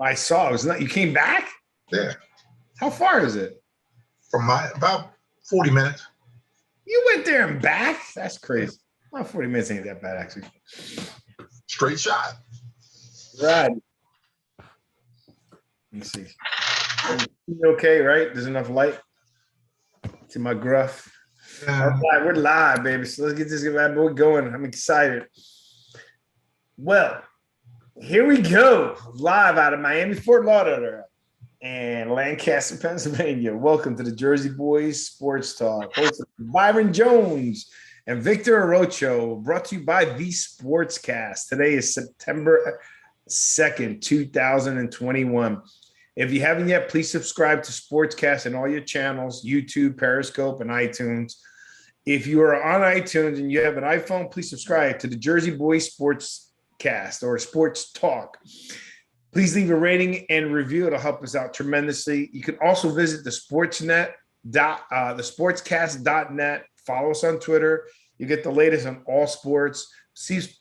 I saw it was not. You came back? Yeah. How far is it? From about 40 minutes. You went there and back? That's crazy. Well, 40 minutes ain't that bad, actually. Straight shot. Right. Let me see. You okay, right? There's enough light to my gruff. Yeah. All right, we're live, baby. So let's get this bad boy going. I'm excited. Well, here we go. Live out of Miami, Fort Lauderdale, and Lancaster, Pennsylvania. Welcome to the Jersey Boys Sports Talk, hosted by Byron Jones and Victor Arocho, brought to you by The Sportscast. Today is September 2nd, 2021. If you haven't yet, please subscribe to Sportscast and all your channels, YouTube, Periscope, and iTunes. If you are on iTunes and you have an iPhone, please subscribe to the Jersey Boys Sportscast or Sports Talk. Please leave a rating and review. It'll help us out tremendously. You can also visit the sportscast.net. Follow us on Twitter. You get the latest on all sports.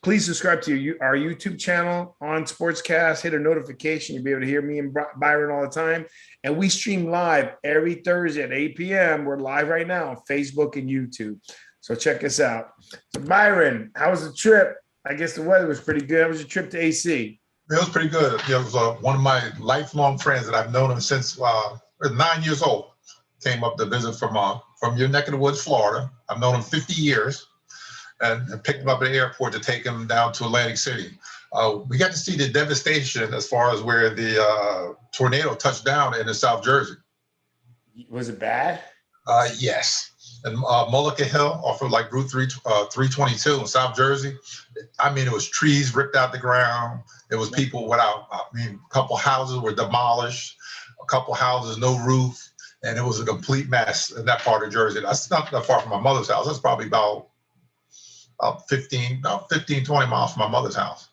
Please subscribe to our YouTube channel on Sportscast. Hit a notification. You'll be able to hear me and Byron all the time. And we stream live every Thursday at 8 p.m. We're live right now on Facebook and YouTube. So check us out. So Byron, how was the trip? I guess the weather was pretty good. How was your trip to AC? It was pretty good. It was one of my lifelong friends that I've known him since 9 years old. Came up to visit from your neck of the woods, Florida. I've known him 50 years. And picked him up at the airport to take him down to Atlantic City. We got to see the devastation as far as where the tornado touched down in South Jersey. Was it bad? Yes. And Mullica Hill off of like Route 322 in South Jersey. I mean, it was trees ripped out the ground. It was people without, a couple houses were demolished, a couple houses, no roof. And it was a complete mess in that part of Jersey. That's not that far from my mother's house. That's probably about 15, 20 miles from my mother's house.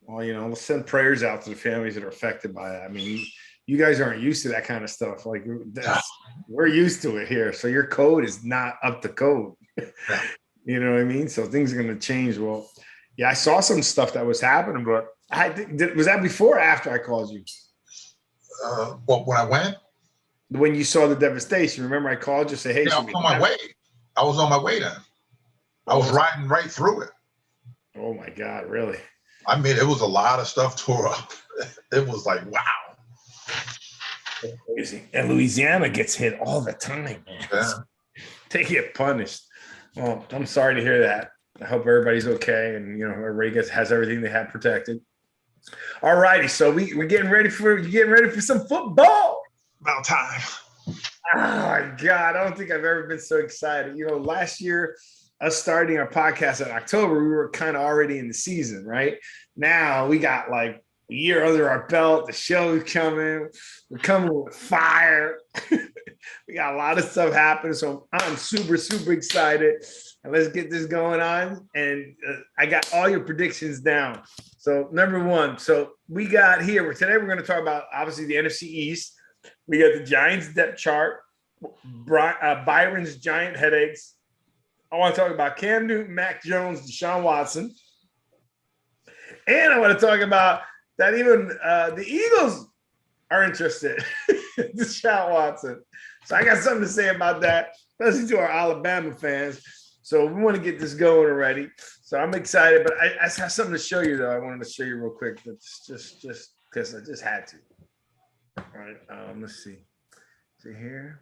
Well, let's send prayers out to the families that are affected by it. I mean, you guys aren't used to that kind of stuff. Like we're used to it here. So your code is not up to code. You know what I mean? So things are going to change. Well, yeah, I saw some stuff that was happening, but was that before or after I called you? Well, when I went? When you saw the devastation, remember I called you, say, hey. Yeah, I was on my way. I was on my way then. I was riding right through it. Oh my God, really? I mean, it was a lot of stuff tore up. It was like, wow. That's crazy. And Louisiana gets hit all the time, man. Yeah. They get punished. Well, I'm sorry to hear that. I hope everybody's okay and everybody has everything they have protected. All righty, so we're getting ready for some football. About time. Oh my God, I don't think I've ever been so excited. Last year, us starting our podcast in October, we were kind of already in the season, right? Now we got like a year under our belt. The show is coming. We're coming with fire. We got a lot of stuff happening. So I'm super, super excited. And let's get this going on. And I got all your predictions down. So number one, so we got here. Today we're going to talk about, obviously, the NFC East. We got the Giants depth chart, Byron's giant headaches. I want to talk about Cam Newton, Mac Jones, Deshaun Watson. And I want to talk about that even the Eagles are interested in Deshaun Watson. So I got something to say about that, especially to our Alabama fans. So we want to get this going already. So I'm excited, but I have something to show you, though. I wanted to show you real quick. That's just because I just had to. All right, let's see. See here.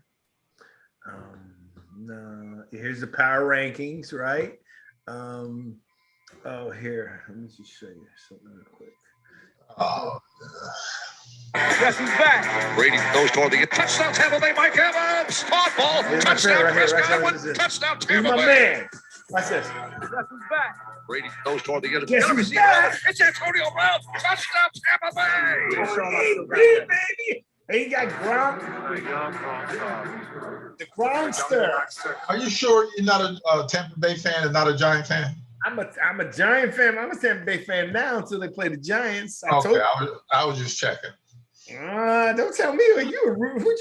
No, here's the power rankings, right? Here. Let me just show you something real quick. Yes, he's back. Brady goes toward the touchdown, Tampa Bay. Mike Evans, caught ball, touchdown, Chris Godwin, touchdown, Tampa Bay. Man, watch this. Yes, he's back. Brady goes toward the end. Yes, he's back. It's Antonio Brown, touchdown, Tampa Bay. Baby. He got Gronk. The Gronkster. Are you sure you're not a Tampa Bay fan and not a Giant fan? I'm a Giant fan. I'm a Tampa Bay fan now until they play the Giants. I was just checking. Don't tell me who'd you say you were rooting for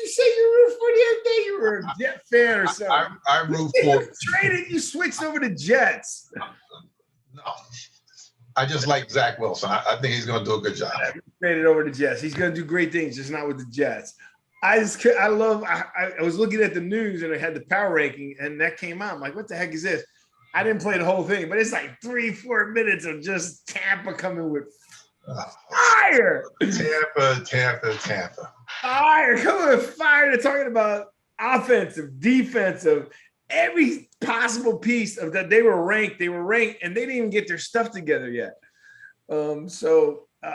the other day? You were a Jet fan or something. I root for. You switched over to Jets. No. I just like Zach Wilson. I think he's going to do a good job. Traded over to Jets. He's going to do great things, just not with the Jets. I was looking at the news and it had the power ranking, and that came out. I'm like, what the heck is this? I didn't play the whole thing, but it's like 3-4 minutes of just Tampa coming with fire. Tampa. Fire. Coming with fire. They're talking about offensive, defensive, every possible piece of that. They were ranked, and they didn't even get their stuff together yet.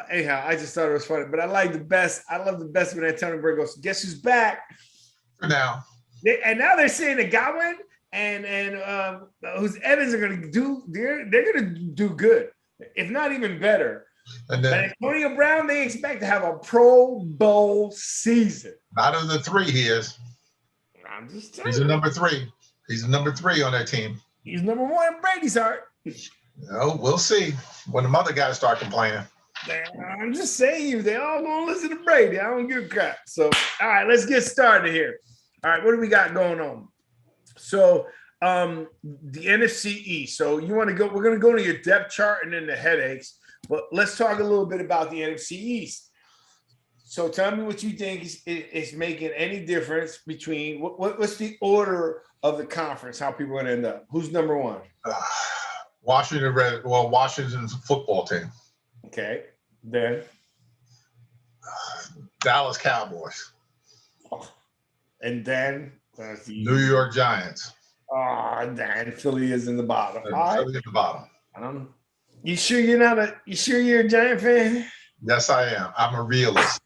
Anyhow, I just thought it was funny, but I love the best when Antonio Brown goes, guess who's back? For now. And now they're saying that Godwin and who's Evans are going to do, they're going to do good, if not even better. And then Antonio Brown, they expect to have a Pro Bowl season. Out of the three he is. I'm just telling He's you. a number 3. He's a number 3 on that team. He's number 1 in Brady's heart. No, we'll see when the other guys start complaining. I'm just saying, they all gonna listen to Brady. I don't give a crap. So, all right, let's get started here. All right, what do we got going on? So, the NFC East. So, you want to go? We're gonna go to your depth chart and then the headaches. But let's talk a little bit about the NFC East. So, tell me what you think is making any difference between what's the order of the conference? How people are gonna end up? Who's number 1? Washington's football team. Okay, then Dallas Cowboys. And then New York Giants. Dan, Philly is in the bottom. Philly All right. at the bottom. You sure you're a Giant fan? Yes, I am. I'm a realist.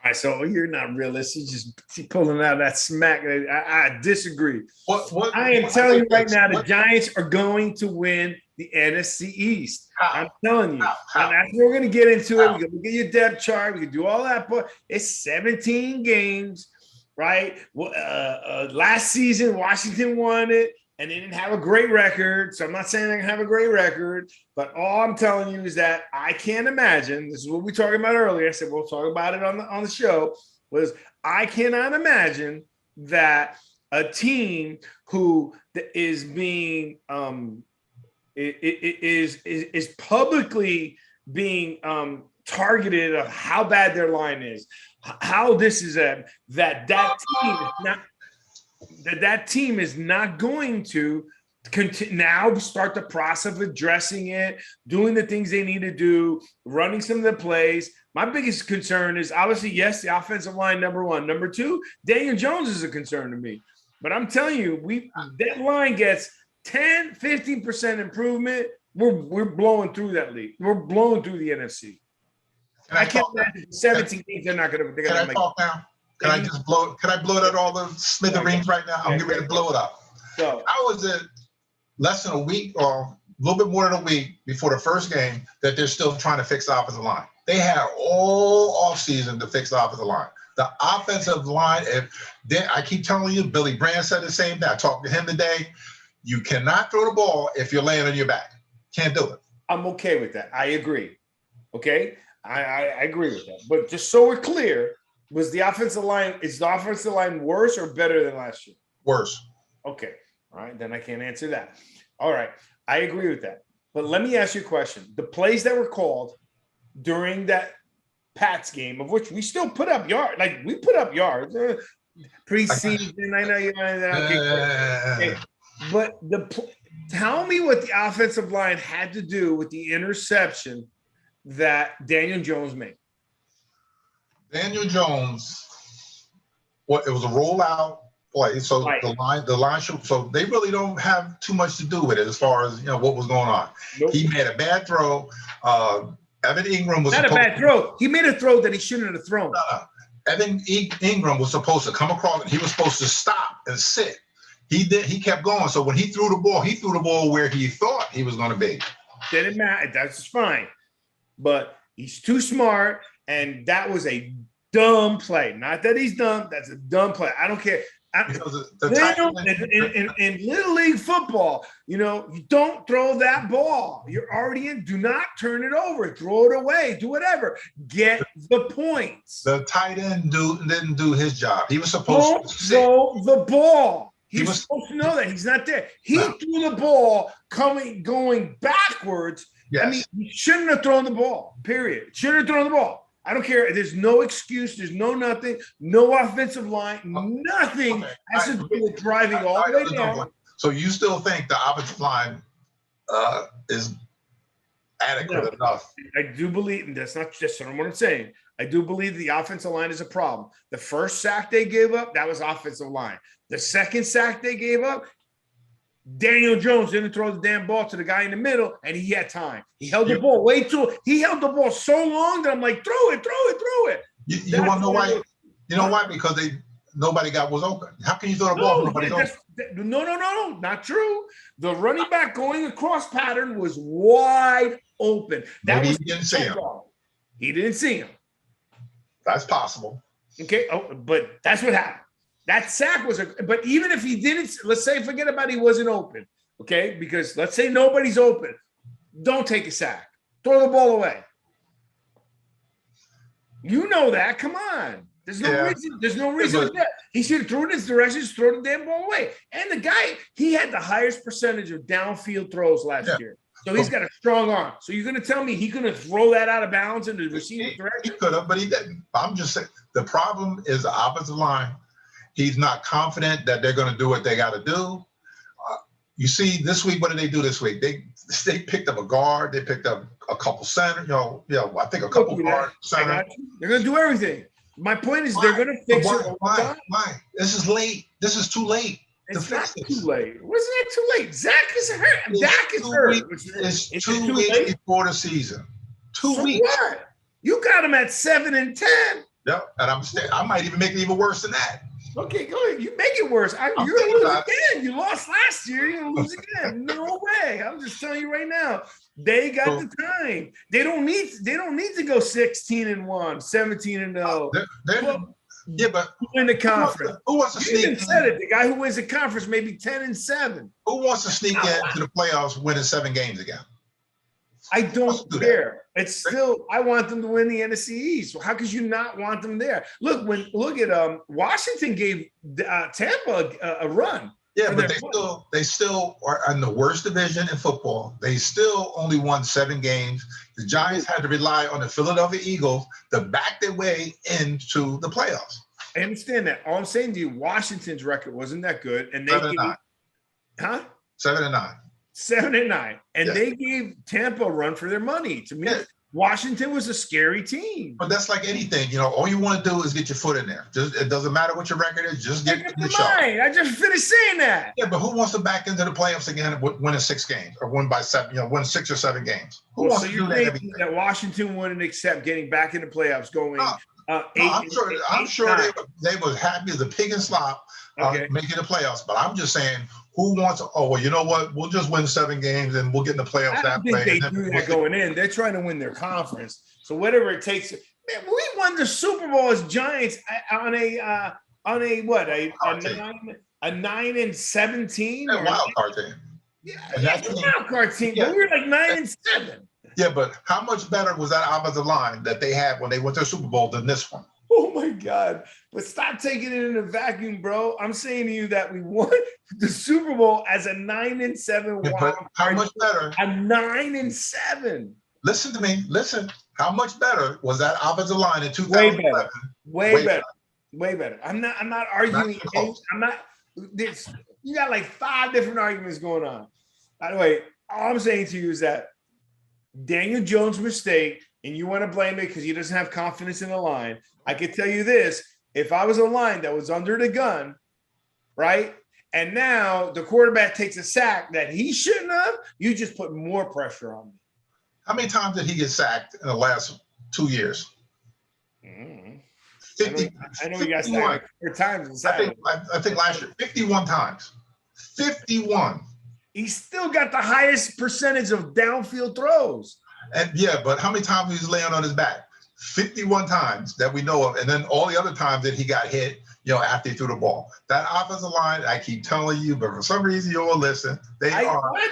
All right, so you're not realist. You're just pulling out that smack. I disagree. I am telling you right now, the Giants are going to win the NFC East. How? I'm telling you. How? And that's what we're going to get into it. How? We can look at your depth chart. We can do all that. But it's 17 games, right? Last season, Washington won it, and they didn't have a great record. So I'm not saying they're going to have a great record. But all I'm telling you is that I can't imagine. This is what we talked about earlier. I said we'll talk about it on the show. Was I cannot imagine that a team who is being is publicly being targeted of how bad their line is, how this is that team is not going to now start the process of addressing it, doing the things they need to do, running some of the plays. My biggest concern is obviously, yes, the offensive line, number 1. Number 2, Daniel Jones is a concern to me. But I'm telling you, that line gets 10, 15% improvement. We're blowing through that league. We're blowing through the NFC. I can't imagine 17 teams they're not going to make. Can I talk now? Can I just blow? Can I blow it at all the smithereens right now? I'm getting ready to blow it up. So I was at less than a week or a little bit more than a week before the first game that they're still trying to fix the offensive line. They had all offseason to fix the offensive line. The offensive line, I keep telling you, Billy Brand said the same thing. I talked to him today. You cannot throw the ball if you're laying on your back. Can't do it. I'm okay with that. I agree. Okay? I agree with that. But just so we're clear, is the offensive line worse or better than last year? Worse. Okay. All right. Then I can't answer that. All right. I agree with that. But let me ask you a question. The plays that were called during that Pats game, of which we still put up yards, like we put up yards preseason. I know you're but tell me what the offensive line had to do with the interception that Daniel Jones made. Daniel Jones, it was a rollout play. So right. the line should, so they really don't have too much to do with it as far as what was going on. Nope. He made a bad throw. Evan Ingram was not a bad throw. He made a throw that he shouldn't have thrown. Evan Ingram was supposed to come across and he was supposed to stop and sit. He kept going. So when he threw the ball where he thought he was going to be. Didn't matter. That's fine. But he's too smart, and that was a dumb play. Not that he's dumb. That's a dumb play. I don't care. In Little League football, you don't throw that ball. You're already in. Do not turn it over. Throw it away. Do whatever. Get the points. The tight end didn't do his job. He was supposed to throw the ball. He was supposed to know that. He's not there. He threw the ball going backwards Yes. I mean, he shouldn't have thrown the ball, period. Shouldn't have thrown the ball. I don't care. There's no excuse. There's no nothing. No offensive line. Nothing has to do with driving all the way down. So you still think the offensive line is adequate enough? I do believe, and that's not just what I'm saying. I do believe the offensive line is a problem. The first sack they gave up, that was offensive line. The second sack they gave up, Daniel Jones didn't throw the damn ball to the guy in the middle, and he had time. He held the ball he held the ball so long that I'm like, throw it. You want to know why? You know why? Because nobody was open. How can you throw the ball? Nobody open? No, not true. The running back going across pattern was wide open. Maybe he didn't see him. He didn't see him. That's possible. Okay, but that's what happened. That sack was but even if he didn't, let's say forget about he wasn't open, okay? Because let's say nobody's open. Don't take a sack. Throw the ball away. You know that. Come on. There's no reason. There's no reason. He should have thrown it in his direction, just throw the damn ball away. And the guy, he had the highest percentage of downfield throws last year. So he's got a strong arm. So you're going to tell me he couldn't throw that out of bounds in the receiver direction? He could have, but he didn't. I'm just saying the problem is the offensive line. He's not confident that they're going to do what they got to do. You see, this week, what did they do this week? They picked up a guard. They picked up a couple center. I think a couple guard center. They're going to do everything. My point is they're going to fix it. Why? This is late. This is too late. It's not too late. Wasn't it too late? Zach is hurt. Dak is hurt. It's 2 weeks before the season. 2 weeks. What? You got him at 7-10. Yep, and I might even make it even worse than that. Okay, go ahead. You make it worse. You're gonna lose again. You lost last year. You're gonna lose again. No way. I'm just telling you right now. They got the time. They don't need to go 16-1, 17-0. Yeah, but win the conference. Who wants to sneak in? Said it. The guy who wins the conference may be 10-7. Who wants to sneak into the playoffs, winning 7 games again? I don't care. It's still, I want them to win the NFC East. How could you not want them there? Look at Washington gave Tampa a run. Yeah, but they still are in the worst division in football. They still only won 7 games. The Giants had to rely on the Philadelphia Eagles to back their way into the playoffs. I understand that. All I'm saying to you, Washington's record wasn't that good, and they 7-9. 7-9. 7-9, and they gave Tampa a run for their money. To me, Washington was a scary team. But that's like anything, all you want to do is get your foot in there. It doesn't matter what your record is, just get in the show. I just finished saying that. Yeah, but who wants to back into the playoffs again, winning 6 games or win by 7? Win 6 or 7 games. Who wants to do that? That Washington wouldn't accept getting back in the playoffs, going. I'm sure they was happy as a pig in slop making the playoffs. But I'm just saying, who wants? Oh well, you know what? We'll just win 7 games and we'll get in the playoffs that way. They do that going in. They're trying to win their conference. So whatever it takes. Man, we won the Super Bowl as Giants on a 9-17 or wild card team. Yeah, that's a wild card team. Yeah. But we were like 9-7. Yeah, but how much better was that offensive line that they had when they went to the Super Bowl than this one? Oh my God. But stop taking it in a vacuum, bro. I'm saying to you that we won the Super Bowl as a 9-7 wild card. How much better? A 9-7. Listen to me. Listen. How much better was that offensive line in 2011? Way better. I'm not arguing. You got like 5 different arguments going on. By the way, all I'm saying to you is that Daniel Jones' mistake, and you want to blame it because he doesn't have confidence in the line. I can tell you this: if I was a line that was under the gun, right, and now the quarterback takes a sack that he shouldn't have, you just put more pressure on me. How many times did he get sacked in the last 2 years? 50. I know he got sacked like 4 times. I think last year, 51 times. 51. He still got the highest percentage of downfield throws. And but how many times he was laying on his back? 51 times that we know of. And then all the other times that he got hit, after he threw the ball. That offensive line, I keep telling you, but for some reason you won't listen. Why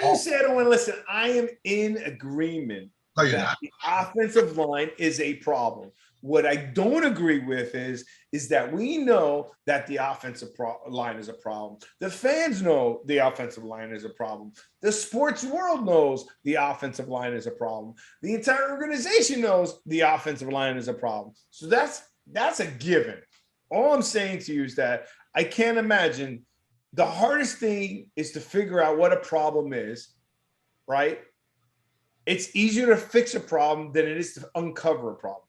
do you say I don't want to listen? I am in agreement. No, you're not. The offensive line is a problem. What I don't agree with is that we know that the offensive line is a problem. The fans know the offensive line is a problem. The sports world knows the offensive line is a problem. The entire organization knows the offensive line is a problem. So that's a given. All I'm saying to you is that I can't imagine. The hardest thing is to figure out what a problem is, right? It's easier to fix a problem than it is to uncover a problem.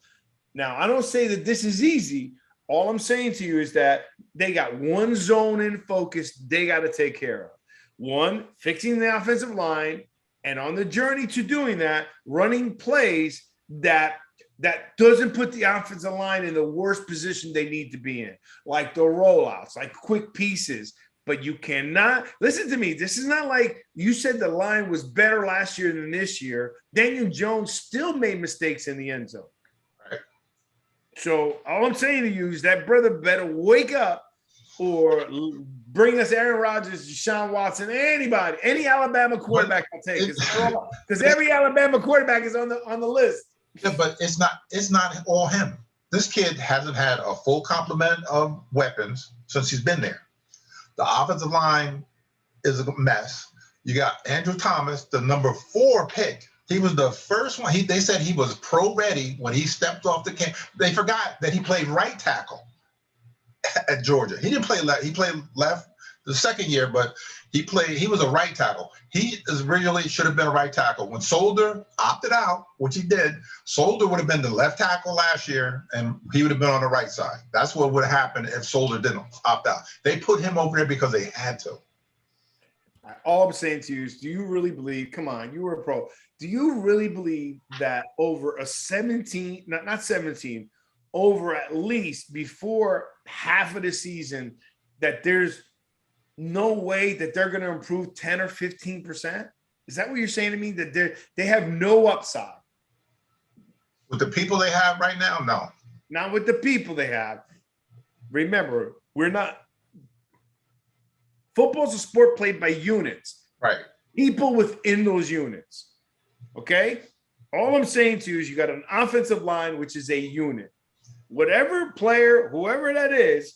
Now, I don't say that this is easy. All I'm saying to you is that they got one zone in focus they got to take care of. One, fixing the offensive line, and on the journey to doing that, running plays that doesn't put the offensive line in the worst position they need to be in, like the rollouts, like quick pieces. But you cannot listen to me. This is not like you said the line was better last year than this year. Daniel Jones still made mistakes in the end zone. Right. So all I'm saying to you is that brother better wake up or bring us Aaron Rodgers, Deshaun Watson, anybody, any Alabama quarterback I'll take. Because every Alabama quarterback is on the list. Yeah, but it's not all him. This kid hasn't had a full complement of weapons since he's been there. The offensive line is a mess. You got Andrew Thomas, the number 4 pick. He was the first one. They said he was pro ready when he stepped off the camp. They forgot that he played right tackle at Georgia. He didn't play left. He played left the second year, but he was a right tackle. He originally should have been a right tackle. When Solder opted out, which he did, Solder would have been the left tackle last year, and he would have been on the right side. That's what would have happened if Solder didn't opt out. They put him over there because they had to. All I'm saying to you is, do you really believe, come on, you were a pro. Do you really believe that over a 17, not 17, over at least before half of the season, that there's no way that they're going to improve 10 or 15%? Is that what you're saying to me? That they have no upside? With the people they have right now, no. Not with the people they have. Remember, football's a sport played by units. Right. People within those units. Okay? All I'm saying to you is you got an offensive line, which is a unit. Whatever player, whoever that is,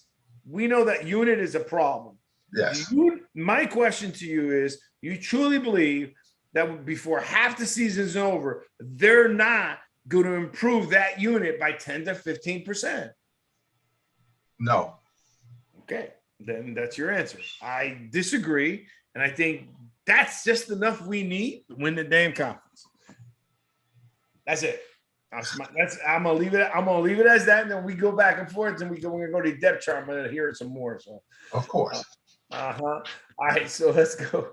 we know that unit is a problem. Yes. My question to you is, you truly believe that before half the season's over, they're not going to improve that unit by 10 to 15%? No. Okay, then that's your answer. I disagree, and I think that's just enough we need to win the damn conference. That's it. I'm gonna leave it. I'm gonna leave it as that, and then we go back and forth, and we're gonna go to the depth chart. I'm gonna hear it some more. So, of course. All right, so let's go.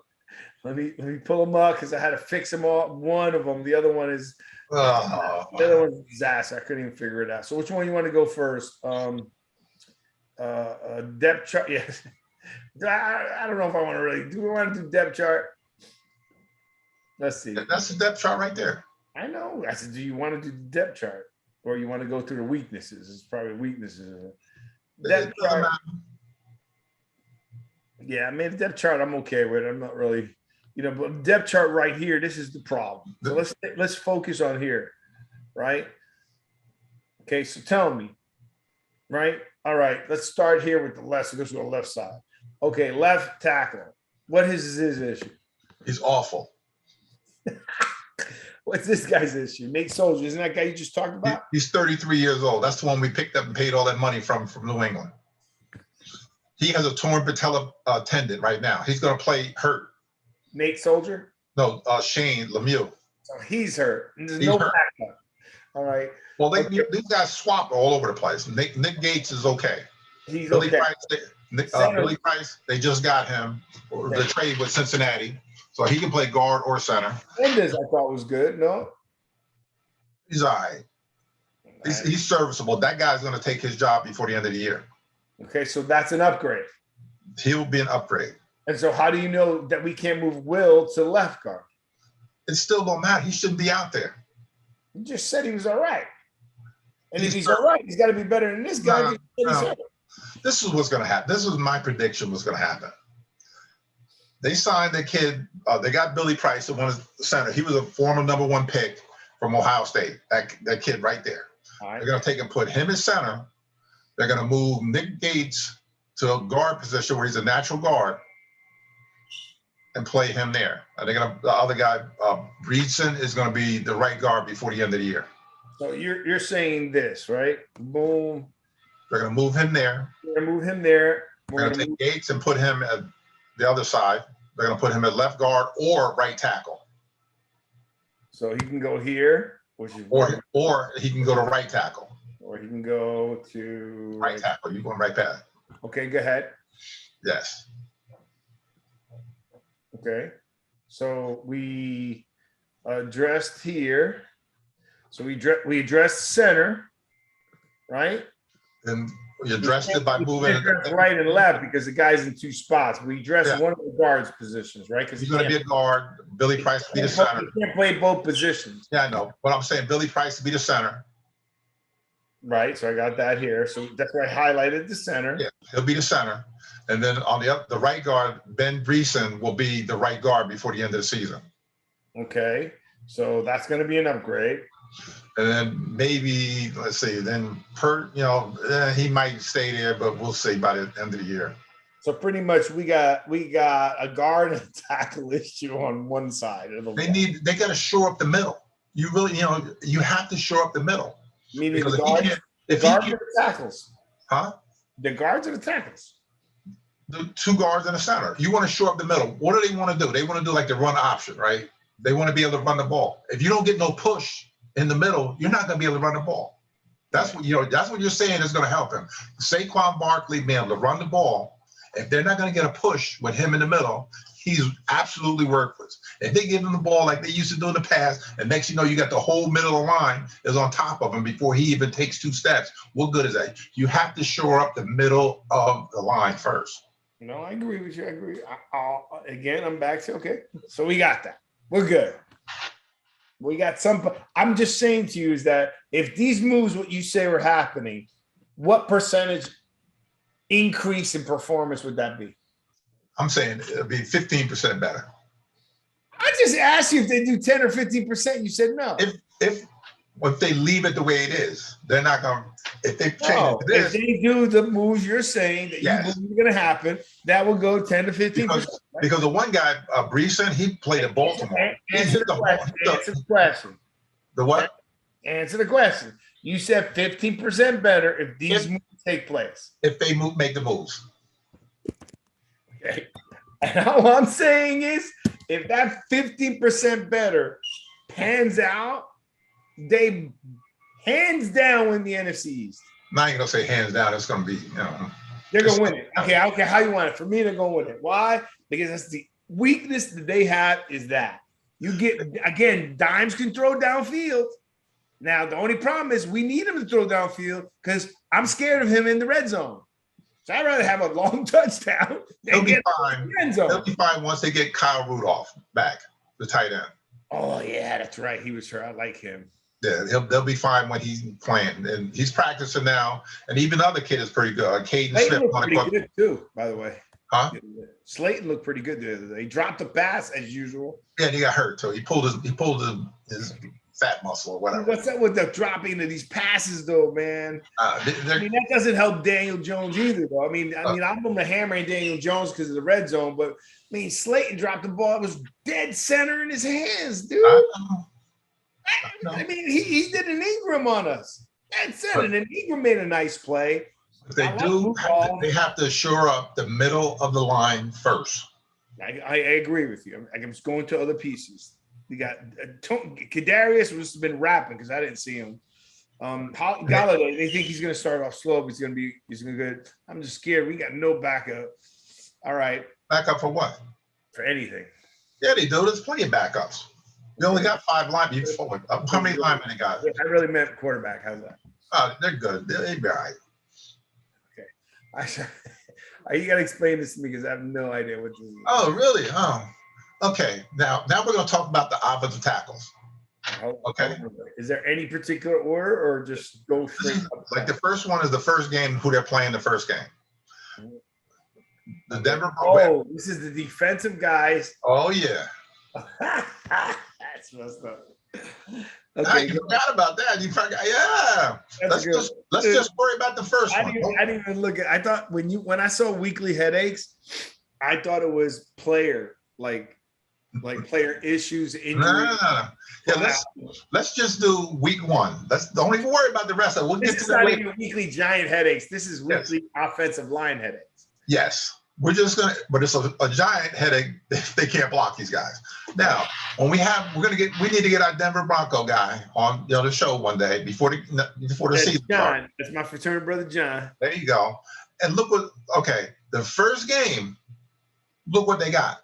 Let me pull them up because I had to fix them all. One of them. The other one is the other one's disaster. I couldn't even figure it out. So which one you want to go first? Depth chart. Yes. I don't know if I want to really. Do we want to do depth chart? Let's see. That's the depth chart right there. I know. I said, do you want to do the depth chart, or you want to go through the weaknesses? It's probably weaknesses. Depth chart. Yeah, I mean, the depth chart I'm okay with. I'm not really, but depth chart right here, this is the problem. So let's focus on here, right? Okay, so tell me, right? All right, let's start here with the left. So let's go to the left side. Okay, left tackle. What is his issue? He's awful. What's this guy's issue? Nate Soldier, isn't that guy you just talked about? He's 33 years old. That's the one we picked up and paid all that money from New England. He has a torn patella tendon right now. He's going to play hurt. Nate Soldier? No, Shane Lemieux. So he's hurt. There's He's no hurt. backup. All right. Well, these guys swap all over the place. Nick Gates is okay. He's Billy okay. Price, Billy Price, they just got him. Or the trade with Cincinnati. So he can play guard or center. Mendes, I thought, was good. No? He's all right. He's serviceable. That guy's going to take his job before the end of the year. Okay, so that's an upgrade. He'll be an upgrade. And so how do you know that we can't move Will to left guard? It still don't matter. He shouldn't be out there. You just said he was all right. And if he's all right, he's got to be better than this guy. No. This is what's going to happen. This is my prediction was going to happen. They signed the kid. They got Billy Price at one of the center. He was a former #1 pick from Ohio State. That kid right there. All right. They're going to take and put him in center. They're going to move Nick Gates to a guard position where he's a natural guard and play him there. And the other guy, Breedson, is going to be the right guard before the end of the year. So you're saying this, right? Boom. They're going to move him there. We're going to move him there. We're going to take Gates and put him at the other side. They're going to put him at left guard or right tackle. So he can go here, which is or he can go to right tackle. Or he can go to right tackle. You're going right past. Okay, go ahead. Yes. Okay. So we addressed here. So we addressed center, right? And we addressed it by moving it right and left because the guy's in two spots. We addressed one of the guards positions, right? Because he's going to be a guard. Billy Price to be the center. He can't play both positions. Yeah, I know. But I'm saying Billy Price to be the center. Right. So I got that here. So that's why I highlighted the center. Yeah, he'll be the center. And then on the right guard, Ben Breeson will be the right guard before the end of the season. Okay. So that's going to be an upgrade. And then maybe, let's see, then he might stay there, but we'll see by the end of the year. So pretty much we got a guard and a tackle issue on one side of the They got to shore up the middle. You really, you have to shore up the middle. Meaning the guards or the tackles? Huh? The guards or the tackles? The two guards in the center. You want to shore up the middle. What do they want to do? They want to do like the run option, right? They want to be able to run the ball. If you don't get no push in the middle, you're not going to be able to run the ball. That's what that's what you're saying is going to help him. Saquon Barkley being able to run the ball. If they're not going to get a push with him in the middle, he's absolutely worthless. If they give him the ball like they used to do in the past, and next you know you got the whole middle of the line is on top of him before he even takes two steps, what good is that? You have to shore up the middle of the line first. No, I agree with you. I agree. Again, I'm back to okay. So we got that. We're good. We got some. I'm just saying to you is that if these moves, what you say were happening, what percentage increase in performance would that be? I'm saying it'll be 15% better. I just asked you if they do 10 or 15%. You said no. If they leave it the way it is, they're not going to. If they change it to this, if they do the moves you're saying that you believe are going to happen, that will go 10 to 15%. Because the one guy, Breeson, he played at Baltimore. Answer the question. The what? Answer the question. You said 15% better if these moves take place. If they make the moves. Okay. And all I'm saying is, if that 15% better pans out, they hands down win the NFC East. I'm not even gonna say hands down. It's gonna be, they're gonna win it. Okay, I don't care how you want it. For me, they're gonna win it. Why? Because that's the weakness that they have is that you get again, Dimes can throw downfield. Now the only problem is we need him to throw downfield because I'm scared of him in the red zone. So I'd rather have a long touchdown than get fine. The end zone. They'll be fine once they get Kyle Rudolph back, the tight end. Oh yeah, that's right. He was here. I like him. Yeah, they'll be fine when he's playing, and he's practicing now. And even the other kid is pretty good. Caden Smith looked pretty good too, by the way. Huh? Slayton looked pretty good the other day. He dropped the pass as usual. Yeah, and he got hurt too. He pulled his fat muscle or whatever. What's up with the dropping of these passes though, man? I mean, that doesn't help Daniel Jones either, though. I mean, I'm going to hammer Daniel Jones because of the red zone, but I mean, Slayton dropped the ball. It was dead center in his hands, dude. I mean, he did an Ingram on us. That's it. And then Ingram made a nice play. They have to shore up the middle of the line first. I agree with you. I'm just going to other pieces. You got Kadarius has been rapping because I didn't see him. Galladay, they think he's going to start off slow, but he's going to good. I'm just scared. We got no backup. All right. Backup for what? For anything. Yeah, they do. There's plenty of backups. They only got 5 linemen. How many linemen they got? I really meant quarterback. How's that? They're good. They'll be all right. Okay. You got to explain this to me because I have no idea what this is. Oh, really? Oh, okay. Now we're going to talk about the offensive tackles. Okay. Is there any particular order or just go straight up? Like the first one is the first game, who they're playing the first game. The Denver. This is the defensive guys. Oh, yeah. That's messed up. You forgot about that. You forgot. Yeah. Let's just worry about the first one. I didn't even look at. I thought when I saw weekly headaches, I thought it was player player issues, injuries. No. Yeah, let's just do week one. Don't even worry about the rest of it. We'll get to that later. Weekly Giant headaches. This is weekly offensive line headaches. Yes. We're just gonna, but it's a giant headache. They can't block these guys. Now, when we need to get our Denver Bronco guy on the show one day before the season starts. That's my fraternity brother, John. There you go. And look the first game. Look what they got.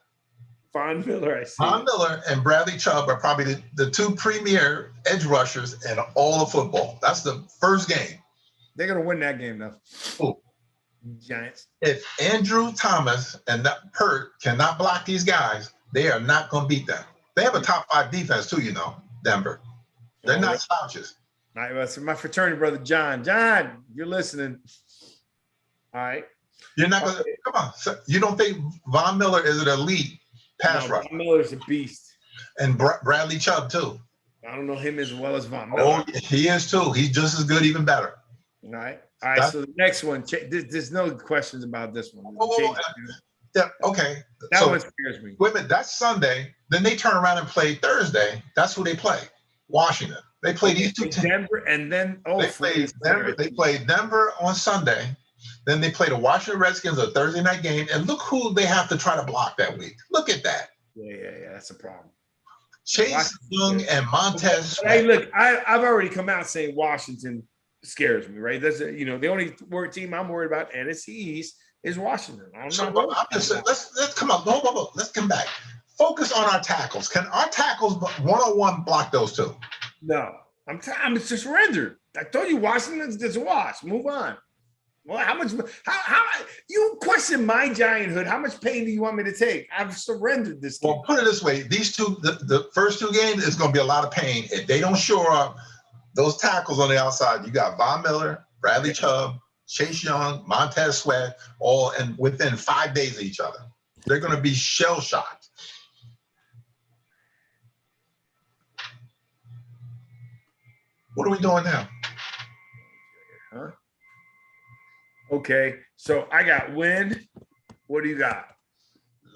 Von Miller, I see. Von Miller and Bradley Chubb are probably the two premier edge rushers in all of football. That's the first game. They're gonna win that game though. Ooh. Giants. If Andrew Thomas and Hurt cannot block these guys, they are not going to beat them. They have a top 5 defense too, Denver. They're not slouches. All right, so my fraternity brother, John. John, you're listening. All right. You're not going to – come on. So you don't think Von Miller is an elite pass rusher? Von Miller's a beast. And Bradley Chubb too. I don't know him as well as Von Miller. Oh, he is too. He's just as good, even better. All right. All right, so the next one, there's no questions about this one. Yeah, okay. That one scares me. Wait a minute, that's Sunday. Then they turn around and play Thursday. That's who they play. Washington. They play these two teams. Denver, and then They played Denver on Sunday. Then they play the Washington Redskins a Thursday night game. And look who they have to try to block that week. Look at that. Yeah, that's a problem. Chase Young and Montez. Hey, look, I've already come out saying Washington scares me, right? That's the only team I'm worried about, NFC East, is Washington. I'm just saying, let's come on. No, let's come back. Focus on our tackles. Can our tackles one-on-one block those two? No, I'm surrendered. I told you Washington's just a wash. Move on. Well, how you question my gianthood? How much pain do you want me to take? I've surrendered this game. Well, put it this way: these two, the first 2 games is going to be a lot of pain if they don't shore up those tackles on the outside. You got Von Miller, Bradley Chubb, Chase Young, Montez Sweat, all and within 5 days of each other. They're going to be shell-shocked. What are we doing now? Huh? Okay, so I got win. What do you got?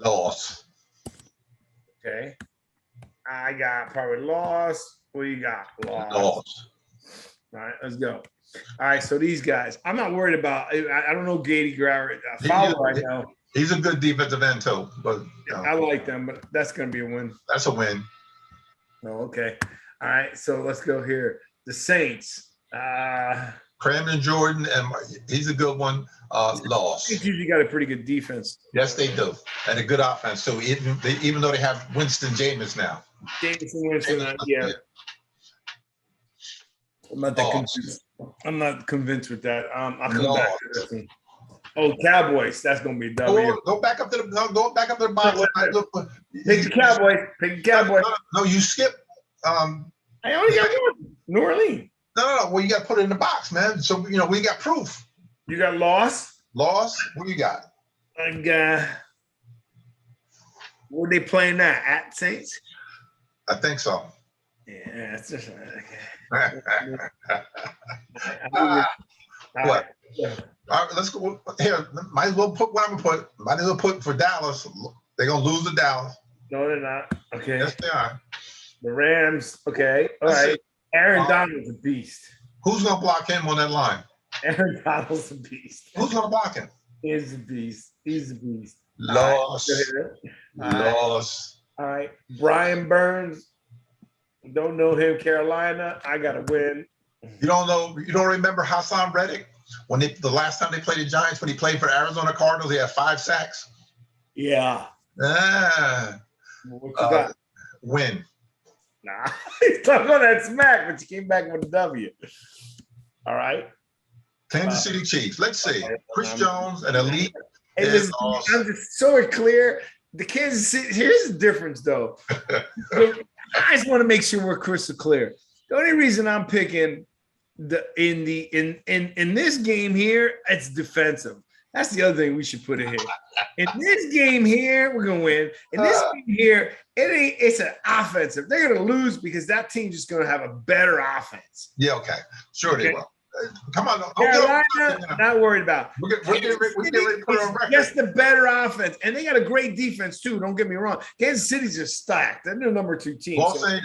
Loss. Okay. I got probably loss. What do you got? Loss. All right, let's go. All right, so these guys, I'm not worried about. I don't know Gady Grauer. I know. He's a good defensive end too, but I like them, but that's going to be a win. That's a win. Oh, okay. All right, so let's go here. The Saints. Cramden Jordan, and he's a good one. Loss. He's usually got a pretty good defense. Yes, they do, and a good offense too. Even though they have Winston Jameis now. Winston, yeah. I'm not convinced with that. I'll come back to this one. Oh, Cowboys. That's gonna be a W. Go back up to the box. Pick the Cowboys. No, you skip. I only got one. New Orleans. No. Well, you got to put it in the box, man. So we got proof. You got loss. Loss. What do you got? I got. Where are they playing now? At Saints. I think so. Yeah, it's just okay. What? All right, let's go here. Might as well put what I'm gonna put. Might as well put for Dallas. They're gonna lose to Dallas. No, they're not. Okay. Yes, they are. The Rams. Okay. All right. Aaron Donald's a beast. Who's gonna block him on that line? Aaron Donald's a beast. Who's gonna block him? He's a beast. He's a beast. Loss. Loss. All right. Brian Burns. Don't know him. Carolina. I gotta win. You don't know. You don't remember Hassan Reddick when the last time they played the Giants when he played for Arizona Cardinals? He had 5 sacks. Yeah. What you got? Win. Nah, he's talking on that smack, but you came back with a W. All right. Kansas City Chiefs. Let's see. Chris Jones, an elite. Hey, listen, I'm just so clear. The Kansas City. Here's the difference, though. I just want to make sure we're crystal clear. The only reason I'm picking in this game here, it's defensive. That's the other thing we should put in here. In this game here, we're gonna win. In this game here, it's an offensive. They're gonna lose because that team's just gonna have a better offense. Yeah, okay. Sure they will. Come on. Carolina, not worried about. We're getting ready to put on record. Just the better offense. And they got a great defense, too. Don't get me wrong. Kansas City's just stacked. They're the number 2 team. Well, so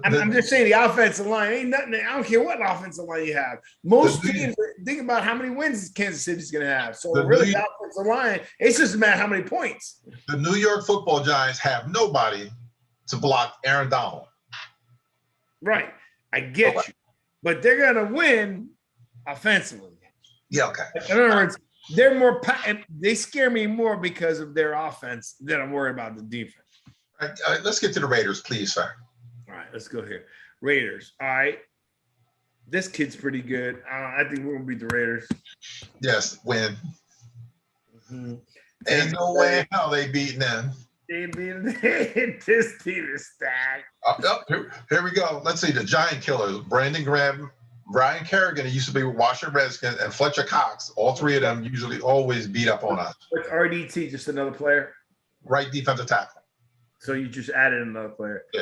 I'm just saying the offensive line ain't nothing. I don't care what offensive line you have. Most teams, think about how many wins Kansas City's going to have. So really, the offensive line, it's just a matter of how many points. The New York Football Giants have nobody to block Aaron Donald. Right. I get you. But they're going to win offensively. Yeah, okay. In other words, they're more. They scare me more because of their offense than I'm worried about the defense. All right, let's get to the Raiders, please, sir. All right, let's go here. Raiders. All right. This kid's pretty good. I think we're gonna beat the Raiders. Yes, win. Mm-hmm. Ain't no way how they beating them. They beat this team is stacked. Here we go. Let's see the Giant Killers: Brandon Graham, Brian Kerrigan, who used to be with Washington Redskins, and Fletcher Cox. All three of them usually always beat up on us. What's RDT? Just another player? Right defensive tackle. So you just added another player. Yeah.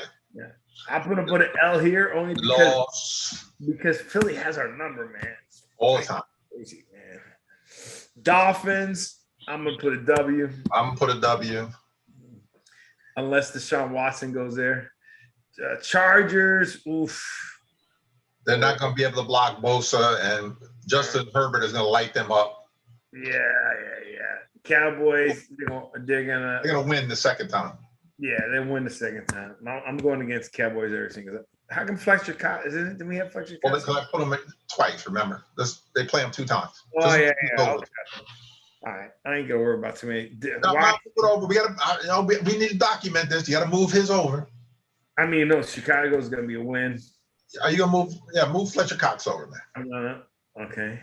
I'm going to put an L here only because Philly has our number, man. All the time. Crazy, man. Dolphins, I'm going to put a W. I'm going to put a W. Unless Deshaun Watson goes there. Chargers, oof. They're not going to be able to block Bosa, and Justin Herbert is going to light them up. Yeah. Cowboys, they're gonna win the second time. Yeah, they win the second time. I'm going against Cowboys every single time. How come Fletcher Cox? Did we have Fletcher Cox? Well, I put them twice. Remember, they play them 2 times. Oh yeah. Okay. All right, I ain't gonna worry about too many. We gotta, we need to document this. You gotta move his over. I mean, no, Chicago's gonna be a win. Are you gonna move? Yeah, move Fletcher Cox over, man. I'm gonna. Okay.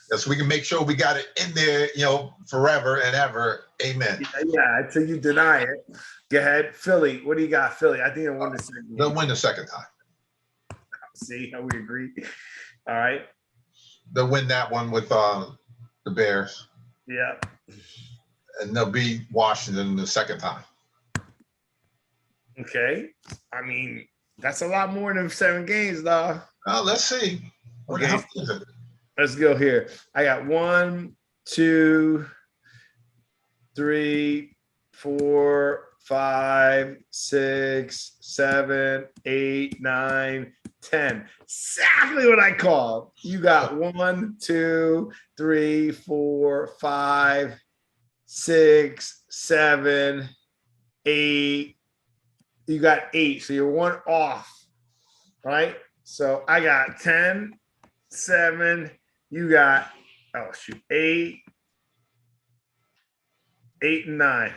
Yeah, so we can make sure we got it in there, forever and ever. Amen. Yeah, until you deny it. Go ahead. Philly, what do you got, Philly? I think they'll win the second game. They'll win the second time. See how we agree? All right. They'll win that one with the Bears. Yeah. And they'll beat Washington the second time. Okay. I mean, that's a lot more than 7 games, though. Well, let's see. What the hell is it? Let's go here. I got 1, 2, 3, 4, 5, 6, 7, 8, 9, 10. Exactly what I called. You got 1, 2, 3, 4, 5, 6, 7, 8. You got 8. So you're 1 off. Right? So I got 10, 7. You got 8, 8 and 9.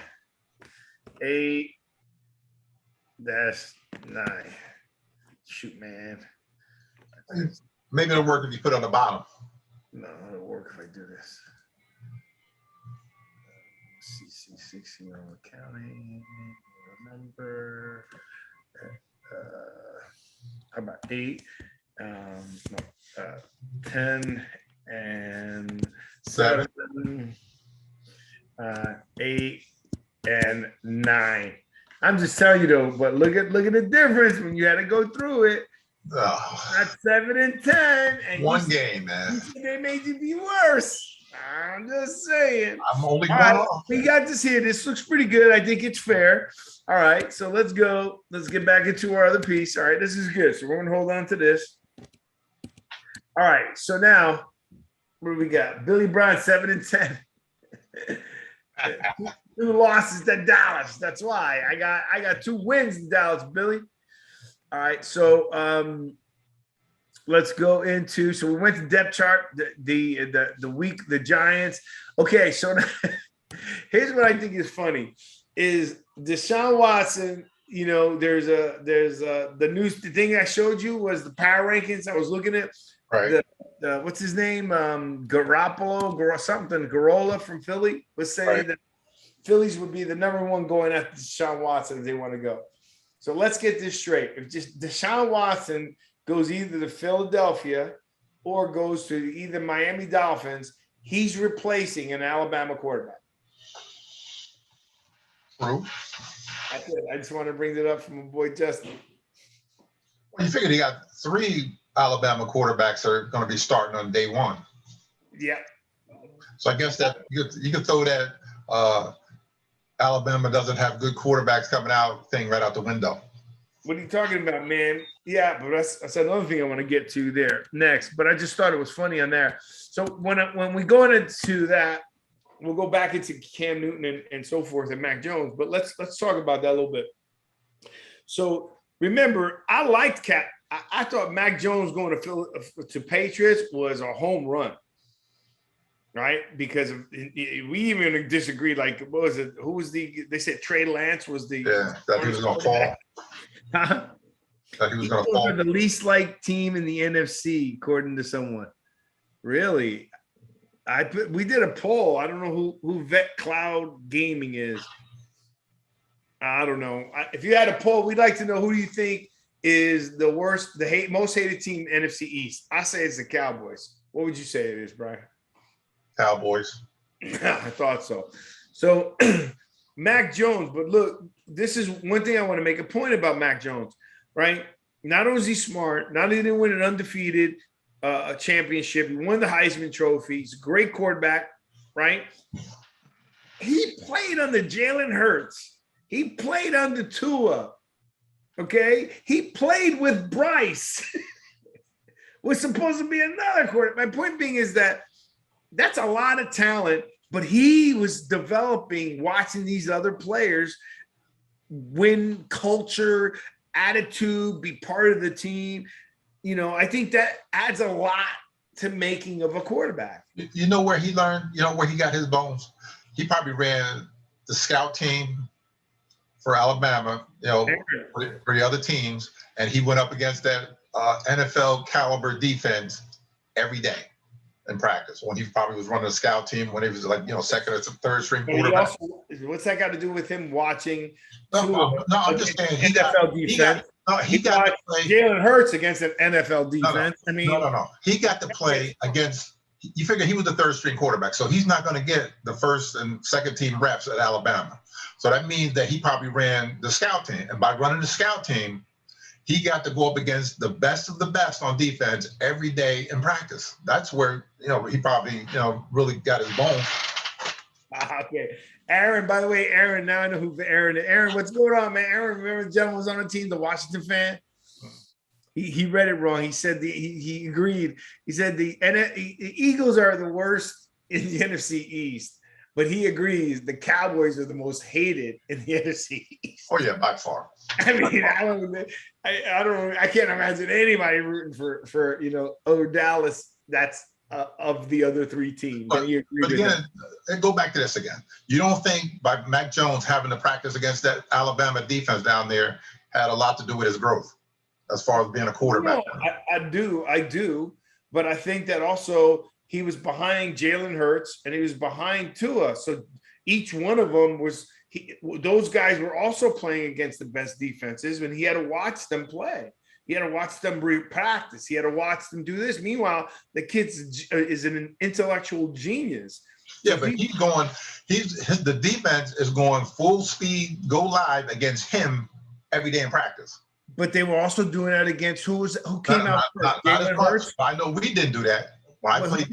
8 - 9. Shoot, man. Maybe it'll work if you put it on the bottom. No, it'll work if I do this. CC60 accounting. Remember. How about 8? 10 and 7. 8 and 9. I'm just telling you though, but look at the difference when you had to go through it. Oh. That's 7 and 10. And one game, man. They made you be worse. I'm just saying. I'm only one off. We got this here. This looks pretty good. I think it's fair. All right, so let's go. Let's get back into our other piece. All right, this is good. So we're going to hold on to this. All right, so now what do we got? Billy Brown, 7 and 10. 2 losses to Dallas. That's why I got 2 wins in Dallas, Billy. All right, so let's go into. So we went to depth chart. The week the Giants. Okay, so here's what I think is funny: is Deshaun Watson. There's the news. The thing I showed you was the power rankings. I was looking at. Right. What's his name? Garola from Philly was saying that Phillies would be the number 1 going after Deshaun Watson if they want to go. So let's get this straight. If just Deshaun Watson goes either to Philadelphia or goes to either Miami Dolphins, he's replacing an Alabama quarterback. True. That's it. I just want to bring it up from my boy Justin. Well, you figured he got 3 Alabama quarterbacks that are going to be starting on day 1. Yeah. So I guess that you could throw that Alabama doesn't have good quarterbacks coming out thing right out the window. What are you talking about, man? Yeah, but that's another thing I want to get to there next. But I just thought it was funny on there. So when we go into that, we'll go back into Cam Newton and so forth and Mac Jones. But let's talk about that a little bit. So remember, I liked Cap. I thought Mac Jones going to Patriots was a home run, right? Because we even disagreed. Like, what was it? Who was they said Trey Lance was the that he was going to fall. That he was going to fall. The least liked team in the NFC, according to someone. Really, we did a poll. I don't know who Vet Cloud Gaming is. I don't know. If you had a poll, we'd like to know who do you think is the worst, most hated team in NFC East. I say it's the Cowboys. What would you say it is, Brian? Cowboys. I thought so. So Mac Jones, but look, this is one thing I want to make a point about Mac Jones, right? Not only is he smart, not only did he win an undefeated championship, he won the Heisman Trophy. He's a great quarterback, right? He played under Jalen Hurts. He played under Tua. Okay, he played with Bryce. Was supposed to be another quarterback. My point being is that's a lot of talent, but he was developing, watching these other players win culture, attitude, be part of the team. You know, I think that adds a lot to making of a quarterback. You know where he learned, you know where he got his bones? He probably ran the scout team for Alabama, you know, for the other teams, and he went up against that NFL caliber defense every day in practice. When he probably was running a scout team, when he was like, you know, second or third string quarterback. What's that got to do with him watching? No, I'm just saying he got to play Jalen Hurts against an NFL defense. No. He got to play against. You figure he was the third string quarterback, so he's not going to get the first and second team reps at Alabama. So that means that he probably ran the scout team. And by running the scout team, he got to go up against the best of the best on defense every day in practice. That's where, you know, he probably, you know, really got his bones. Okay. Aaron, by the way, Aaron, now I know who Aaron is. Aaron, what's going on, man? Aaron, remember the gentleman was on the team, the Washington fan? He read it wrong. He said he agreed. He said the Eagles are the worst in the NFC East. But he agrees the Cowboys are the most hated in the NFC East. Oh yeah, by far. I mean, I can't imagine anybody rooting for you know, Dallas. That's of the other 3 teams. But again, go back to this again. You don't think by Mac Jones having to practice against that Alabama defense down there had a lot to do with his growth as far as being a quarterback? No, I do. But I think that also he was behind Jalen Hurts and he was behind Tua. So each one of them those guys were also playing against the best defenses, and he had to watch them play. He had to watch them practice. He had to watch them do this. Meanwhile, the kid is an intellectual genius. Yeah, but the defense is going full speed, go live against him every day in practice. But they were also doing that against who came out first? Jalen Hurts. I know we didn't do that. When I played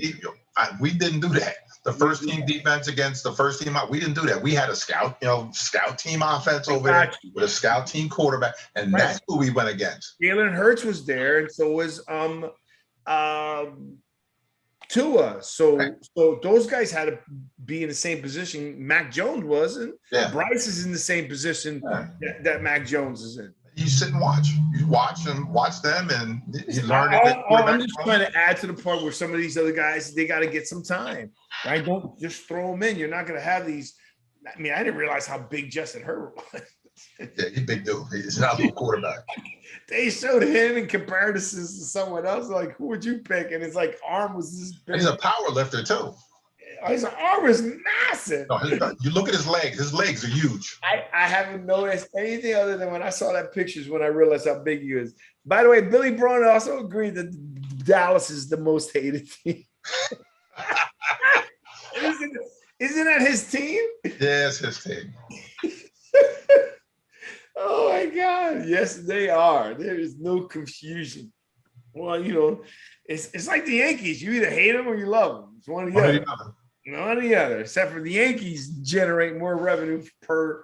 we didn't do that. The first team defense against the first team we didn't do that. We had a scout team offense over there with a scout team quarterback, and that's who we went against. Jalen Hurts was there, and so was Tua. So those guys had to be in the same position Mac Jones wasn't. Yeah. Bryce is in the same position that Mac Jones is in. You sit and watch. You watch them, and you learn. I'm just trying to add to the part where some of these other guys, they got to get some time, right? Don't just throw them in. You're not going to have these. I mean, I didn't realize how big Justin Herbert was. Yeah, he's a big dude. He's not a little quarterback. They showed him in comparisons to someone else. Like, who would you pick? And it's like, arm was this big. And he's a power lifter too. His arm is massive. No, you look at his legs. His legs are huge. I haven't noticed anything other than when I saw that pictures when I realized how big he is. By the way, Billy Braun also agreed that Dallas is the most hated team. Isn't that his team? Yeah, it's his team. Oh my God. Yes, they are. There is no confusion. Well, it's like the Yankees. You either hate them or you love them. It's one or the other. None of the other, except for the Yankees generate more revenue per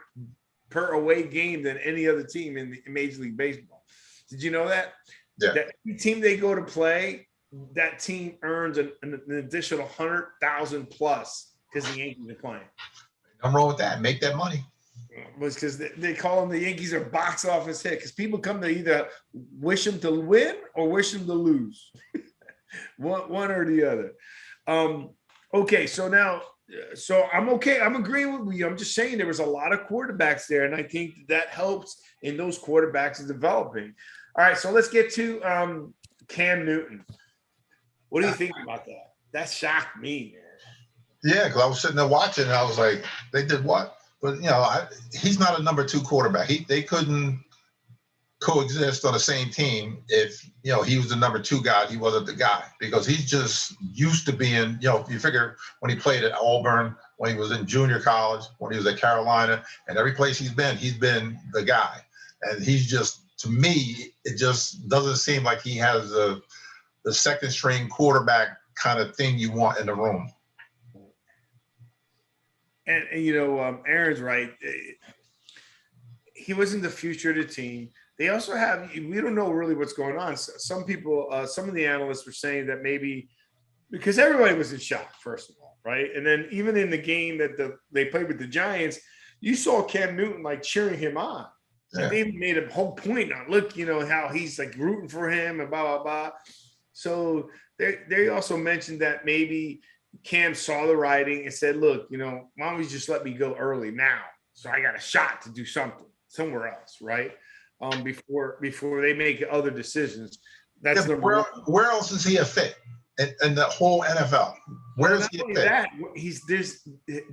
away game than any other team in Major League Baseball. Did you know that? Yeah. That any team they go to play, that team earns an additional 100,000 plus because the Yankees are playing. Nothing wrong with that. Make that money. Was because they call them the Yankees are box office hit because people come to either wish them to win or wish them to lose, one or the other. Okay, so now, I'm okay. I'm agreeing with you. I'm just saying there was a lot of quarterbacks there, and I think that helps in those quarterbacks developing. All right, so let's get to Cam Newton. What do you think about that? That shocked me, man. Yeah, because I was sitting there watching, and I was like, they did what? But, he's not a number 2 quarterback. They couldn't coexist on the same team if, he was the number 2 guy, he wasn't the guy. Because he's just used to being, you figure when he played at Auburn, when he was in junior college, when he was at Carolina, and every place he's been the guy. And he's just, to me, it just doesn't seem like he has the second string quarterback kind of thing you want in the room. And Aaron's right. He wasn't the future of the team. They also have, we don't know really what's going on. So some people, some of the analysts were saying that maybe because everybody was in shock, first of all, right? And then even in the game that they played with the Giants, you saw Cam Newton like cheering him on. Yeah. Like they made a whole point on, look, how he's like rooting for him and blah, blah, blah. So they also mentioned that maybe Cam saw the writing and said, look, why don't you just let me go early now? So I got a shot to do something somewhere else, right? Before they make other decisions. That's where else is he a fit in the whole NFL? Where is he a fit? That,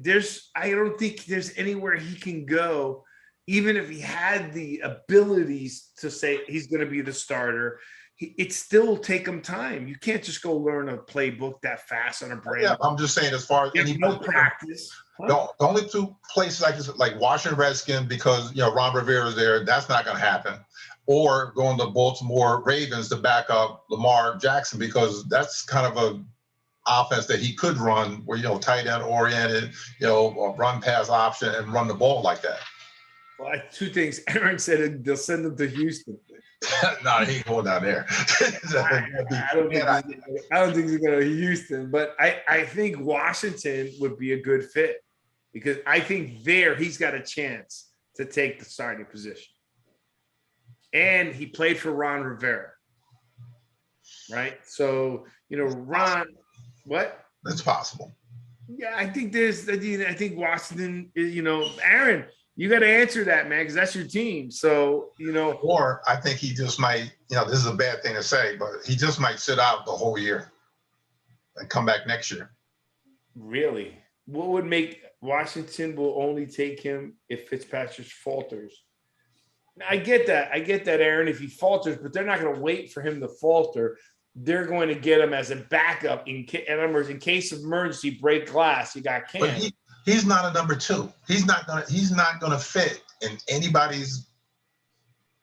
there's I don't think there's anywhere he can go, even if he had the abilities to say he's going to be the starter. It still take him time. You can't just go learn a playbook that fast on a brand. Yeah, I'm just saying as far as no practice. The only 2 places like Washington Redskins, because Ron Rivera is there, that's not going to happen. Or going to Baltimore Ravens to back up Lamar Jackson, because that's kind of a offense that he could run, where tight end oriented, a run pass option and run the ball like that. Well, 2 things. Aaron said they'll send him to Houston. No, he ain't going down there. I don't think he's going to Houston, but I think Washington would be a good fit because I think there he's got a chance to take the starting position. And he played for Ron Rivera, right? So, Ron, what? That's possible. Yeah, I think I think Washington, Aaron, you got to answer that, man, because that's your team. So, Or I think he just might, this is a bad thing to say, but he just might sit out the whole year and come back next year. Really? What would make Washington will only take him if Fitzpatrick falters? I get that, Aaron, if he falters, but they're not going to wait for him to falter. They're going to get him as a backup in case of emergency, break glass. You got Cam. But he's not a number 2. He's not gonna fit in anybody's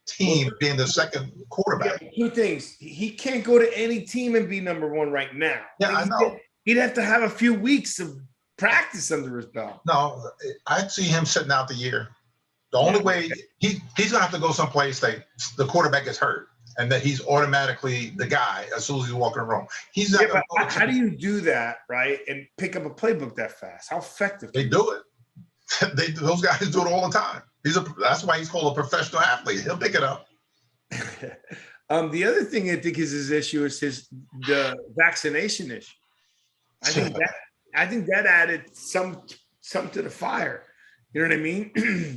team being the second quarterback. Yeah, 2 things. He can't go to any team and be number 1 right now. Yeah, I know. He'd have to have a few weeks of practice under his belt. No, I'd see him sitting out the year. The only way he's gonna have to go someplace that the quarterback gets hurt and that he's automatically the guy as soon as he's walking around. He's not. Yeah, how do you do that, right? And pick up a playbook that fast? How effective? They do it. Those guys do it all the time. That's why he's called a professional athlete. He'll pick it up. The other thing I think is his issue is the vaccination issue. I think that added some to the fire. You know what I mean?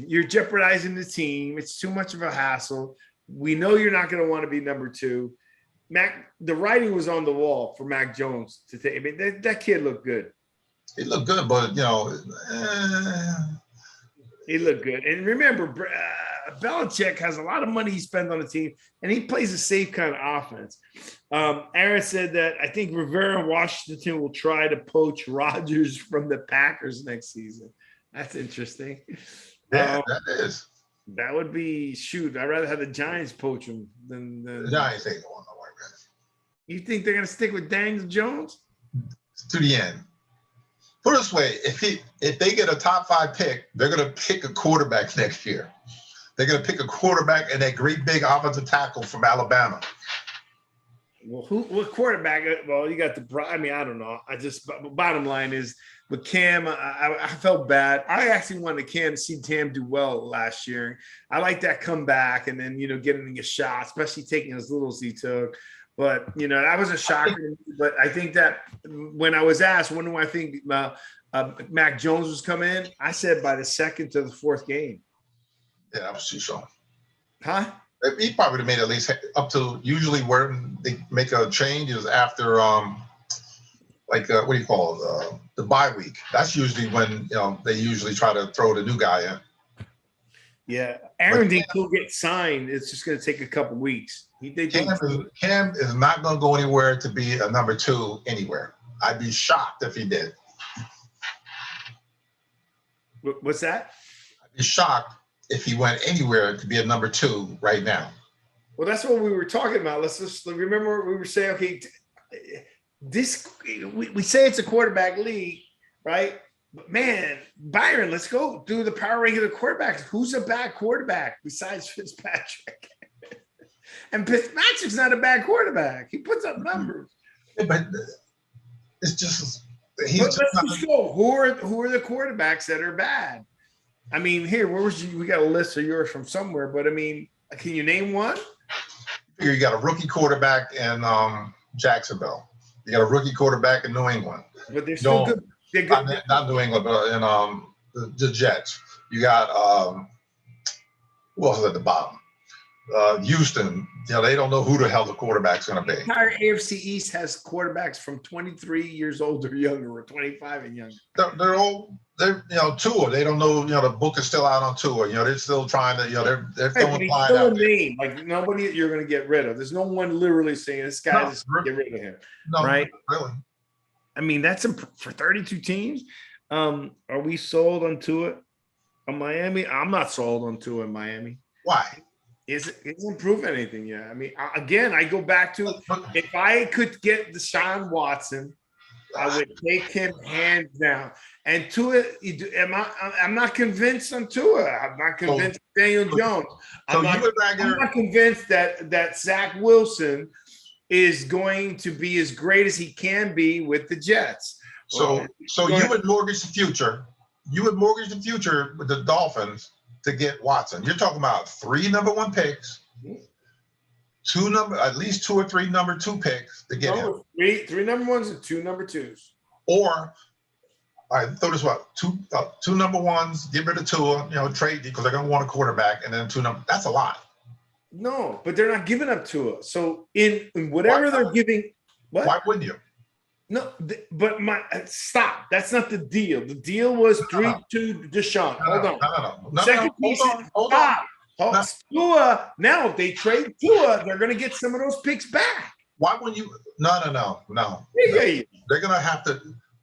You're jeopardizing the team. It's too much of a hassle. We know you're not going to want to be number 2. Mac, the writing was on the wall for Mac Jones to take. I mean, that kid looked good. He looked good, but he looked good. And remember, Belichick has a lot of money he spends on the team, and he plays a safe kind of offense. Aaron said that I think Rivera and Washington will try to poach Rodgers from the Packers next season. That's interesting. Yeah, that is. That would be shoot. I'd rather have the Giants poach him than the Giants ain't going nowhere, man. You think they're gonna stick with Daniel Jones to the end? Put it this way: if they get a top 5 pick, they're gonna pick a quarterback next year. They're gonna pick a quarterback and that great big offensive tackle from Alabama. Well, what quarterback? Well, you got I don't know. Bottom line is with Cam, I felt bad. I actually wanted Cam to see Cam do well last year. I like that comeback and then getting a shot, especially taking as little as he took. But that was a shocker to me. But I think that when I was asked when do I think Mac Jones was coming in, I said by the 2nd to the 4th game. Yeah, that was too strong. Huh? He probably would have made at least up to usually where they make a change is after what do you call it? The bye week. That's usually when they usually try to throw the new guy in. Yeah, Aaron didn't get signed. It's just going to take a couple weeks. Cam is not going to go anywhere to be a number 2 anywhere. I'd be shocked if he did. What's that? I'd be shocked if he went anywhere to be a number 2 right now. Well, that's what we were talking about. Let's just remember we were saying, okay, we say it's a quarterback league, right? But man, Byron, let's go do the power ranking of the quarterbacks. Who's a bad quarterback besides Fitzpatrick? And Fitzpatrick's not a bad quarterback. He puts up numbers. Yeah, but it's just let's go. Who are the quarterbacks that are bad? I mean, here, we got a list of yours from somewhere, but I mean, can you name one? You got a rookie quarterback in Jacksonville. You got a rookie quarterback in New England. But they're still good. They're good. Not New England, but in the Jets. You got who else is at the bottom? Houston. They don't know who the hell the quarterback's going to be. The entire NFC East has quarterbacks from 23 years old or younger, or 25 and younger. They're Tua. They don't know. The book is still out on Tua. They're still trying to. They're throwing flies out. Name like nobody you're going to get rid of. There's no one literally saying this guy is going to get rid of him. No, right? Really. I mean, that's for 32 teams. Are we sold on Tua on Miami? I'm not sold on Tua in Miami. Why? It doesn't prove anything yet. I mean, again, I go back to if I could get Deshaun Watson, I would take him hands down. And Tua, I'm not convinced on Tua. I'm not convinced Daniel Jones. I'm not convinced that Zach Wilson is going to be as great as he can be with the Jets. So you would mortgage the future. You would mortgage the future with the Dolphins to get Watson. You're talking about 3 number 1 picks, at least 2 or 3 number 2 picks to get him. Three number 1s and 2 number 2s. Or I throw this what 2 number 1s, get rid of Tua, trade because they're gonna want a quarterback, and then 2 number. That's a lot. No, but they're not giving up Tua. So in whatever they're giving, what? Why wouldn't you? No, but stop. That's not the deal. The deal was 3-2 Deshaun. Hold on. Tua. Now, if they trade Tua, they're going to get some of those picks back. Why wouldn't you? No. Yeah. They're going to have to.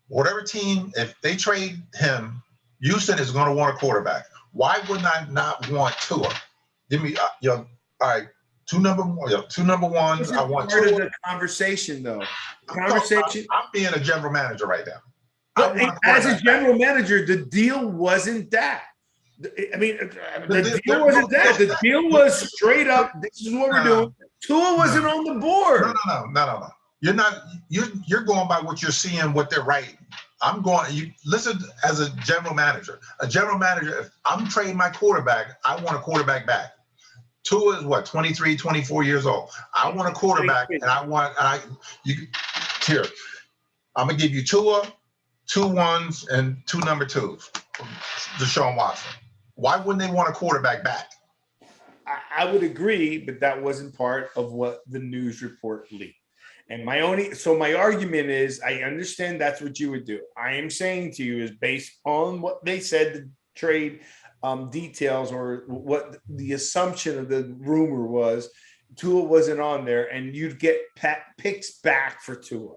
Whatever team, if they trade him, Houston is going to want a quarterback. Why wouldn't I not want Tua? Give me all right. 2 number 1s. I want part of the conversation, though. I'm being a general manager right now. As a general manager, the deal wasn't that. I mean, the deal wasn't that. The deal was straight up. This is what we're doing. Tua wasn't on the board. No. You're not. You're going by what you're seeing, what they're writing. I'm going. You listen as a general manager. A general manager. If I'm trading my quarterback, I want a quarterback back. Tua is what, 23, 24 years old. I want a quarterback, and I'm gonna give you Tua, 2 1s, and 2 number 2s. Deshaun Watson. Why wouldn't they want a quarterback back? I would agree, but that wasn't part of what the news report leaked. And my argument is, I understand that's what you would do. I am saying to you is based on what they said to trade details or what the assumption of the rumor was. Tua wasn't on there, and you'd get picks back for Tua.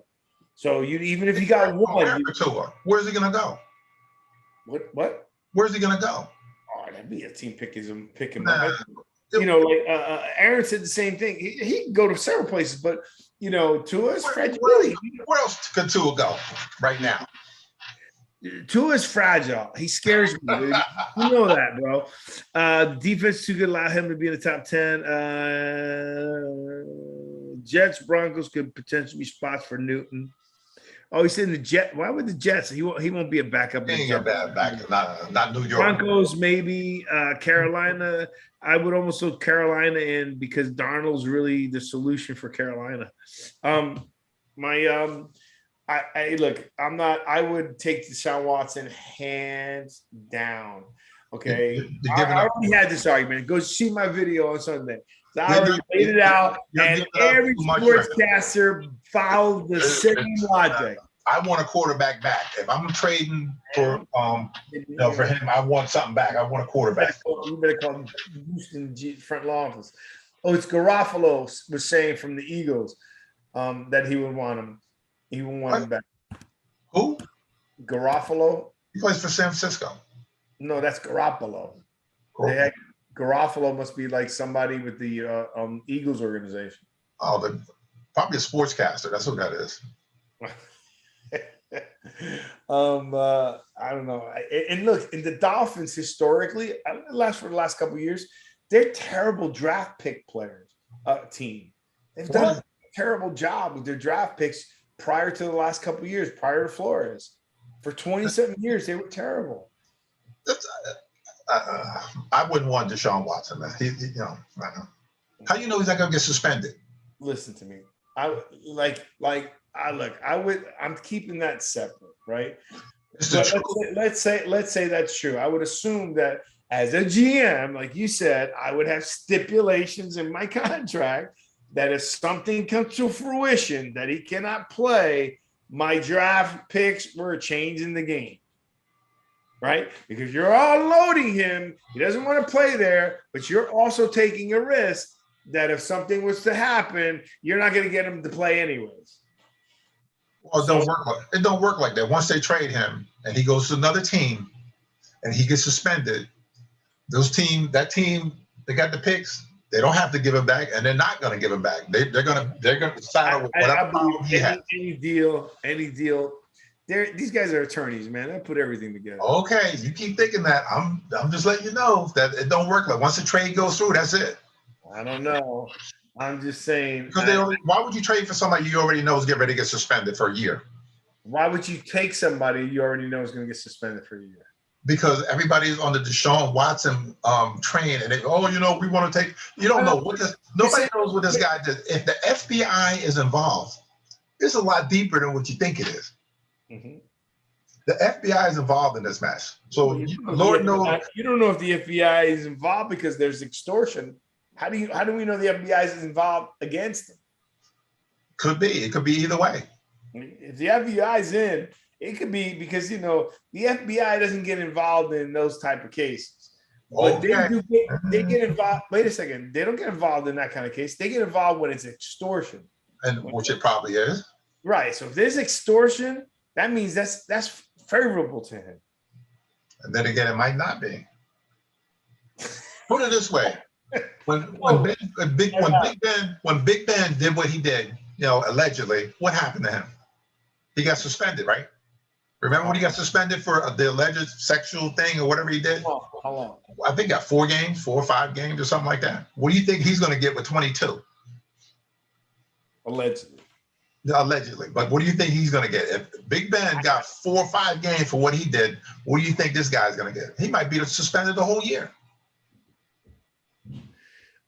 So you even if you got one, Tua, where's he gonna go? What? Where's he gonna go? Oh, that'd be a team picking him. Nah. You know, like Aaron said the same thing. He can go to several places, but you know, Tua's fragile. Where else could Tua go right now? Tua's fragile. He scares me. Dude. You know that, bro. Defense too good allow him to be in the top 10. Jets, Broncos could potentially be spots for Newton. Oh, he's in the Jet. Why would the Jets? He won't be a backup. He ain't a bad backup. Not New York. Broncos, maybe. Carolina. I would almost throw Carolina in because Darnold's really the solution for Carolina. Look, I'm not. I would take Deshaun Watson hands down. Okay, I already had this argument. Go see my video on Sunday. So I already laid it out, and every sportscaster followed the same logic. I want a quarterback back. If I'm trading for for him, I want something back. I want a quarterback. You better call Houston front office. Oh, it's Garofalo was saying from the Eagles that he would want him. He would want him back. Who? Garofalo. He plays for San Francisco. No, that's Garoppolo. Garofalo must be like somebody with the Eagles organization. Oh, probably a sportscaster. That's who that is. I don't know. And look, in the Dolphins historically, for the last couple of years, they're terrible draft pick players team. They've done a terrible job with their draft picks prior to the last couple of years, prior to Flores. For 27 years, they were terrible. I wouldn't want Deshaun Watson, man. I know. How you know he's not gonna get suspended? Listen to me. I'm keeping that separate, right? Let's say that's true. I would assume that as a GM, like you said, I would have stipulations in my contract that if something comes to fruition that he cannot play, my draft picks were changing the game. Right? Because you're all loading him. He doesn't want to play there, but you're also taking a risk that if something was to happen, you're not going to get him to play anyways. Well, it don't work like that. Once they trade him and he goes to another team and he gets suspended, that team, they got the picks. They don't have to give him back, and they're not going to give him back. They're going to settle with whatever problem he has. Any deal. These guys are attorneys, man. They put everything together. Okay, you keep thinking that. I'm just letting you know that it don't work. Like once the trade goes through, that's it. I don't know. I'm just saying. Because why would you trade for somebody you already know is getting ready to get suspended for a year? Why would you take somebody you already know is going to get suspended for a year? Because everybody's on the Deshaun Watson train, and we want to take. You don't know what this. Nobody knows what this guy did. If the FBI is involved, it's a lot deeper than what you think it is. Mm-hmm. The FBI is involved in this mess. So Lord knows. You don't know if the FBI is involved because there's extortion. How do we know the FBI is involved against them? Could be. It could be either way. If the FBI is in, it could be because the FBI doesn't get involved in those type of cases. But they get involved. Wait a second. They don't get involved in that kind of case. They get involved when it's extortion. And which it probably is. Right. So if there's extortion, that means that's favorable to him. And then again, it might not be. Put it this way: when Big Ben did what he did, allegedly, what happened to him? He got suspended, right? Remember when he got suspended for the alleged sexual thing or whatever he did? How long? I think he got 4 or 5 games or something like that. What do you think he's going to get with 22? Allegedly. But what do you think he's going to get? If Big Ben got 4 or 5 games for what he did, what do you think this guy's going to get? He might be suspended the whole year.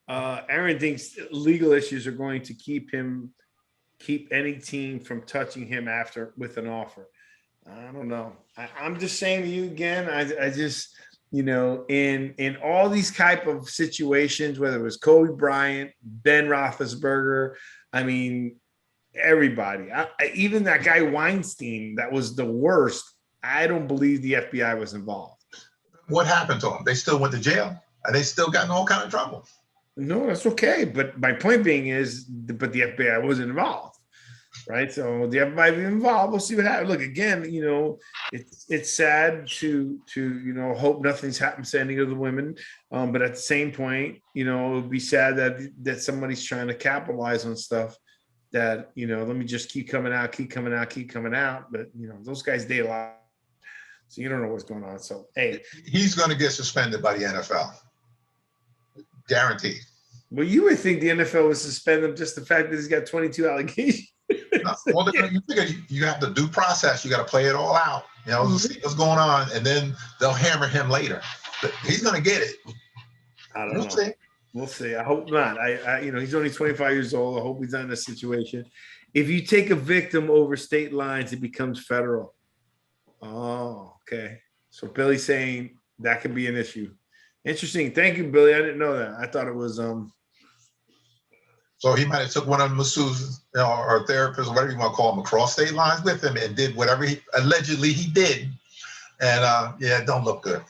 Aaron thinks legal issues are going to keep any team from touching him with an offer. I don't know. I'm just saying to you again, I just, in all these type of situations, whether it was Kobe Bryant, Ben Roethlisberger, I mean, everybody, even that guy Weinstein, that was the worst. I don't believe the FBI was involved. What happened to them? They still went to jail, and they still got in all kind of trouble. No, that's okay. But my point being is, but the FBI wasn't involved, right? So the FBI be involved. We'll see what happens. Look, again, it's sad to hope nothing's happened to any of the women, but at the same point, it would be sad that somebody's trying to capitalize on stuff that let me just keep coming out. But those guys date a lot, so you don't know what's going on. So hey, he's going to get suspended by the NFL. Guaranteed. Well, you would think the NFL would suspend him just the fact that he's got 22 allegations. Well, you figure you have to due process. You got to play it all out. See what's going on, and then they'll hammer him later. But he's going to get it. I don't know. See. We'll see. I hope not. He's only 25 years old. I hope he's not in a situation. If you take a victim over state lines, it becomes federal. Oh, okay. So Billy's saying that could be an issue. Interesting. Thank you, Billy. I didn't know that. I thought it was So he might have took one of the masseuses, or therapists, or whatever you want to call them, across state lines with him and did whatever he allegedly he did. And it don't look good.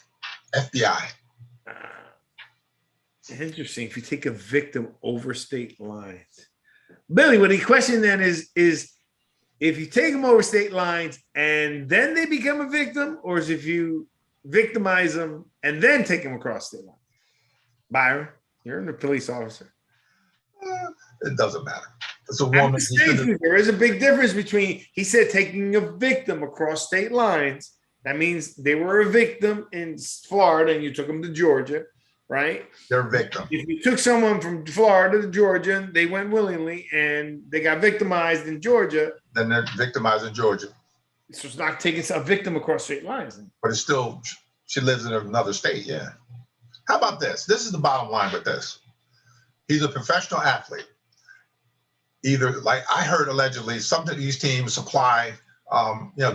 FBI. Interesting. If you take a victim over state lines. Billy, what the question then is if you take them over state lines and then they become a victim, or is if you victimize them and then take them across state lines? Byron, you're a police officer. It doesn't matter. It's a woman. There is a big difference between, he said, taking a victim across state lines. That means they were a victim in Florida and you took them to Georgia, right? They're a victim. If you took someone from Florida to Georgia, they went willingly and they got victimized in Georgia. Then they're victimized in Georgia. So it's not taking a victim across state lines. But it's still, she lives in another state, yeah. How about this? This is the bottom line with this. He's a professional athlete. Either, like I heard allegedly, some of these teams supply,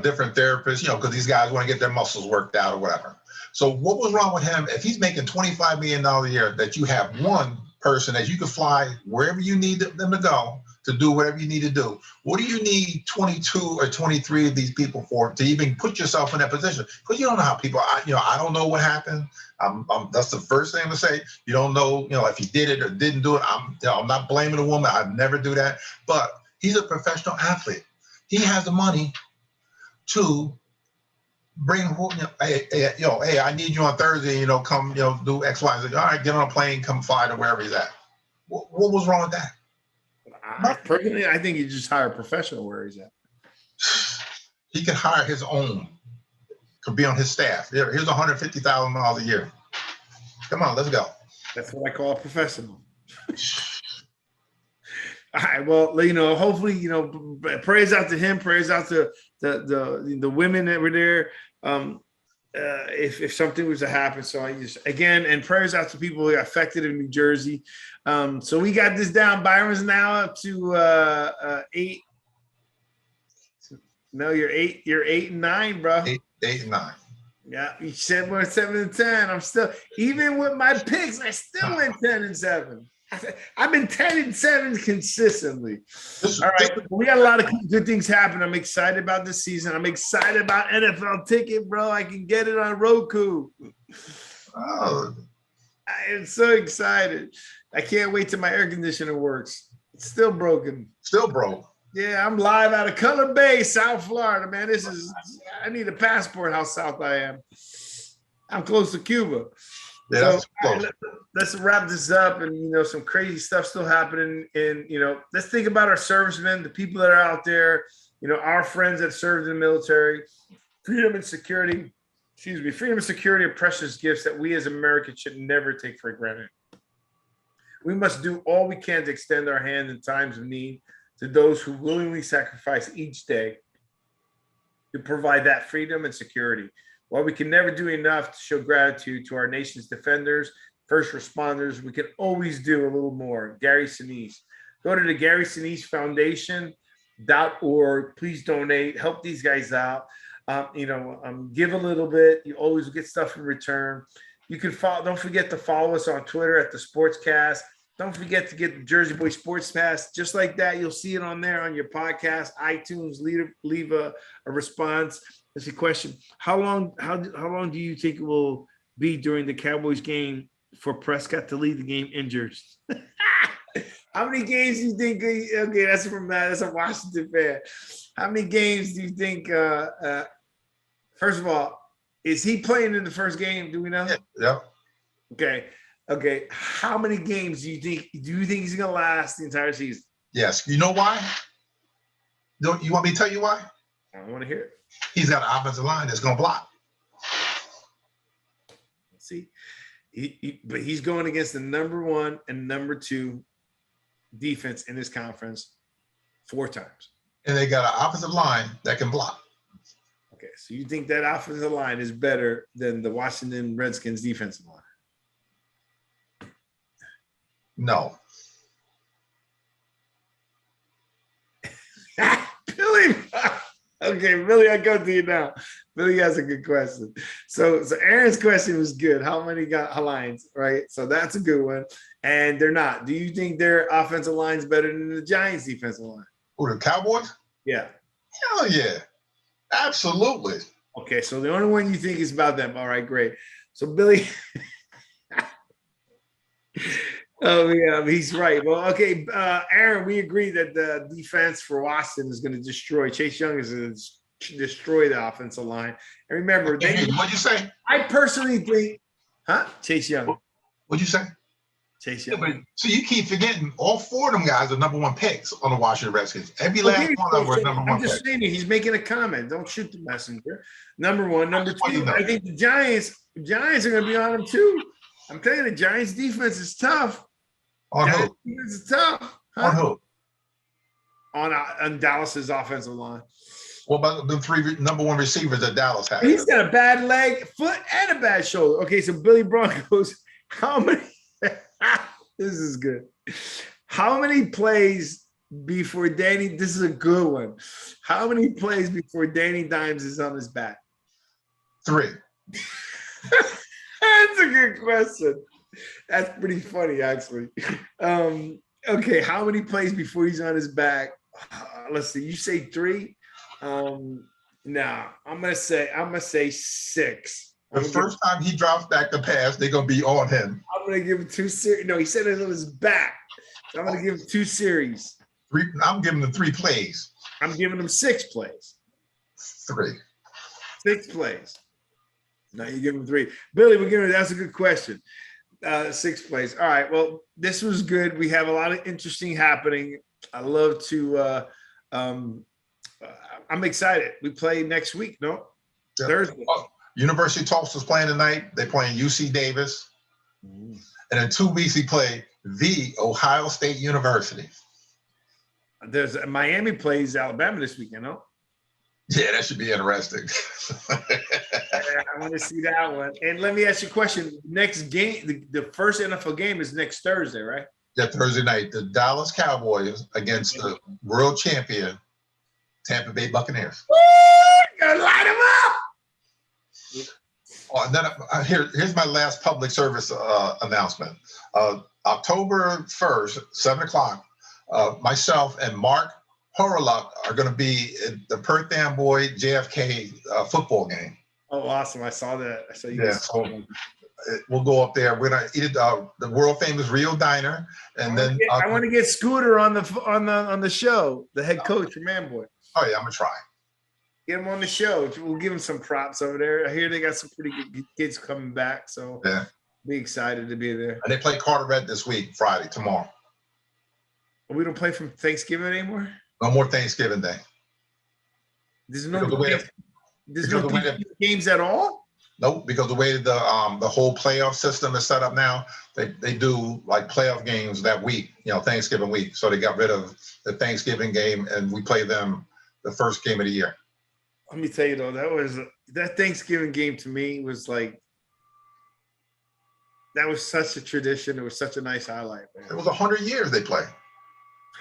different therapists, because these guys want to get their muscles worked out or whatever. So what was wrong with him? If he's making $25 million a year, that you have one person that you can fly wherever you need them to go to do whatever you need to do. What do you need 22 or 23 of these people for to even put yourself in that position? Because you don't know how people, I don't know what happened. That's the first thing to say. You don't know, if he did it or didn't do it. I'm not blaming a woman. I'd never do that. But he's a professional athlete. He has the money to bring, hey, I need you on Thursday, come, do X, Y, Z. All right, get on a plane, come fly to wherever he's at. What was wrong with that? Personally, I think you just hire a professional where he's at. He could hire his own, could be on his staff. Here's $150,000 a year. Come on, let's go. That's what I call a professional. All right, well, hopefully, prayers out to him, prayers out to the women that were there. If something was to happen, so and prayers out to people who got affected in New Jersey. So we got this down. Byron's now up to 8. No, you're 8 and 9, bro. 8 and 9. Yeah, you said we're 7 and 10. I'm still, even with my picks, I still went 10 and 7. I've been 10 and 7 consistently. All right, we got a lot of good things happening. I'm excited about this season. I'm excited about NFL Ticket, bro. I can get it on Roku. Oh. I am so excited. I can't wait till my air conditioner works. It's still broken. Still broke. Yeah, I'm live out of Color Bay, South Florida, man. I need a passport how south I am. I'm close to Cuba. Yeah, so let's wrap this up, and some crazy stuff still happening. And let's think about our servicemen, the people that are out there, our friends that served in the military. Freedom and security are precious gifts that we as Americans should never take for granted. We must do all we can to extend our hand in times of need to those who willingly sacrifice each day to provide that freedom and security. While we can never do enough to show gratitude to our nation's defenders, first responders, we can always do a little more. Gary Sinise. Go to the Gary Sinise Foundation.org. Please donate. Help these guys out. Give a little bit. You always get stuff in return. You can follow. Don't forget to follow us on Twitter at the Sportscast. Don't forget to get the Jersey Boy Sports Pass. Just like that, you'll see it on there on your podcast, iTunes. Leave a response. That's a question. How long do you think it will be during the Cowboys game for Prescott to leave the game injured? How many games do you think? Okay, that's from Matt. That's a Washington fan. How many games do you think? First of all, is he playing in the first game? Do we know? Yeah. Okay. How many games do you think? Do you think he's gonna last the entire season? Yes. You know why? You want me to tell you why? I want to hear it. He's got an offensive line that's gonna block. See, but he's going against the number 1 and number 2 defense in this conference 4 times. And they got an offensive line that can block. Okay, so you think that offensive line is better than the Washington Redskins defensive line? No. Billy. Okay, Billy, I go to you now. Billy has a good question. So Aaron's question was good. How many got lines, right? So that's a good one. And they're not. Do you think their offensive line is better than the Giants' defensive line? Who, the Cowboys? Yeah. Hell yeah. Absolutely. Okay, so the only one you think is about them. All right, great. So Billy. Oh, yeah, he's right. Well, okay, Aaron, we agree that the defense for Washington is going to destroy. Chase Young is going to destroy the offensive line. And remember, what'd you say? I personally think, Chase Young. What'd you say? Chase Young. Yeah, so you keep forgetting all 4 of them guys are number 1 picks on the Washington Redskins. Every last one of them were number 1 I'm just saying, he's making a comment. Don't shoot the messenger. Number 1. Number 2, I think the Giants are going to be on him too. I'm telling you, the Giants defense is tough. On who? Defense is tough. On who? On Dallas's offensive line. What about the 3 number 1 receivers that Dallas has? He's got a bad leg, foot, and a bad shoulder. Okay, so Billy Broncos, how many? This is good. How many plays before Danny? This is a good one. How many plays before Danny Dimes is on his back? 3. That's a good question. That's pretty funny, actually. Okay, how many plays before he's on his back? Let's see. You say 3. Nah, I'm gonna say 6. The first time he drops back the pass, they're gonna be on him. I'm gonna give him 2 series. No, he said it on his back. So I'm gonna give him 2 series. 3. I'm giving them 3 plays. I'm giving him 6 plays. 3. 6 plays. No, you give him 3. Billy, that's a good question. 6 plays. All right. Well, this was good. We have a lot of interesting happening. I love to. I'm excited. We play next week. No, Yep. Thursday. University of Tulsa's playing tonight. They're playing UC Davis. And in 2 weeks, he played the Ohio State University. There's Miami plays Alabama this weekend. No. Yeah, that should be interesting. I want to see that one. And let me ask you a question. Next game, the first NFL game is next Thursday, right? Yeah, Thursday night, the Dallas Cowboys against the world champion Tampa Bay Buccaneers. Woo! Gotta light them up. Oh, and then here's my last public service announcement. October 1st, 7 o'clock, myself and Mark Horlock are going to be at the Perth Amboy JFK football game. Oh, awesome. I saw that. I saw you Yeah, guys. so we'll go up there. We're going to eat at the world famous Rio Diner. And then I want to get Scooter on the show, the head coach from Amboy. Oh, yeah, I'm going to try. Get him on the show. We'll give him some props over there. I hear they got some pretty good kids coming back, so yeah, be excited to be there. And they play Carteret this week, Friday, tomorrow. We don't play from Thanksgiving anymore? No more Thanksgiving Day. There's no games at all? Nope, because the way the whole playoff system is set up now, they do like playoff games that week, Thanksgiving week. So they got rid of the Thanksgiving game and we play them the first game of the year. Let me tell you though, that Thanksgiving game to me was like, that was such a tradition. It was such a nice highlight, man. It was 100 years they play.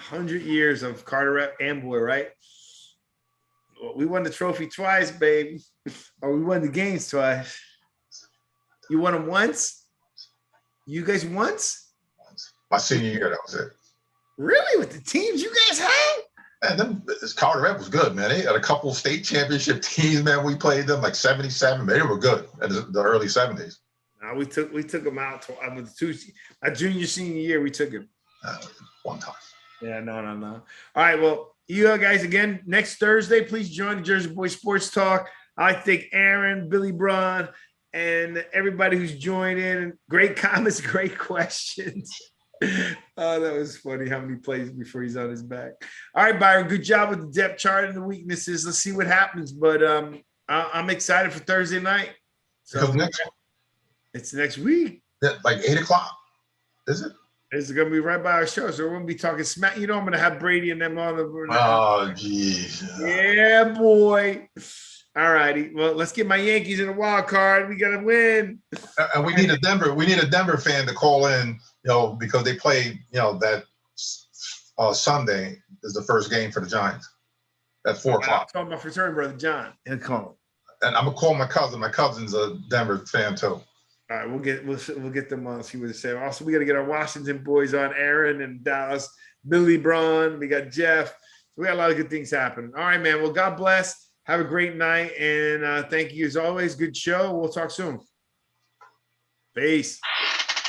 100 years of Carteret Amboy, right? We won the trophy twice, baby. Or we won the games twice. You won them once? You guys once? My senior year, that was it. Really? With the teams you guys had? Man, this Carteret was good, man. They had a couple state championship teams, man. We played them like 77. Man, they were good in the early 70s. We took him out with my junior senior year. We took him one time. Yeah, no. All right, well, you guys again next Thursday. Please join the Jersey Boys Sports Talk. I thank Aaron, Billy Braun, and everybody who's joined in. Great comments, great questions. Oh, that was funny. How many plays before he's on his back? All right, Byron. Good job with the depth chart and the weaknesses. Let's see what happens. But I'm excited for Thursday night. So it's next week. Yeah, like 8:00. Is it? It's going to be right by our show, so we're going to be talking smack. You know, I'm going to have Brady and them on the. Oh, geez. Yeah, boy. All righty. Well, let's get my Yankees in the wild card. We got to win. And we need a Denver fan to call in, because they play, that Sunday is the first game for the Giants at 4:00. I'm talking about fraternity brother John. He'll call him. And I'm gonna call my cousin. My cousin's a Denver fan too. All right, we'll get them on. See what they say. Also, we got to get our Washington boys on. Aaron and Dallas, Billy Braun. We got Jeff. So we got a lot of good things happening. All right, man. Well, God bless. Have a great night, and thank you as always. Good show. We'll talk soon. Peace.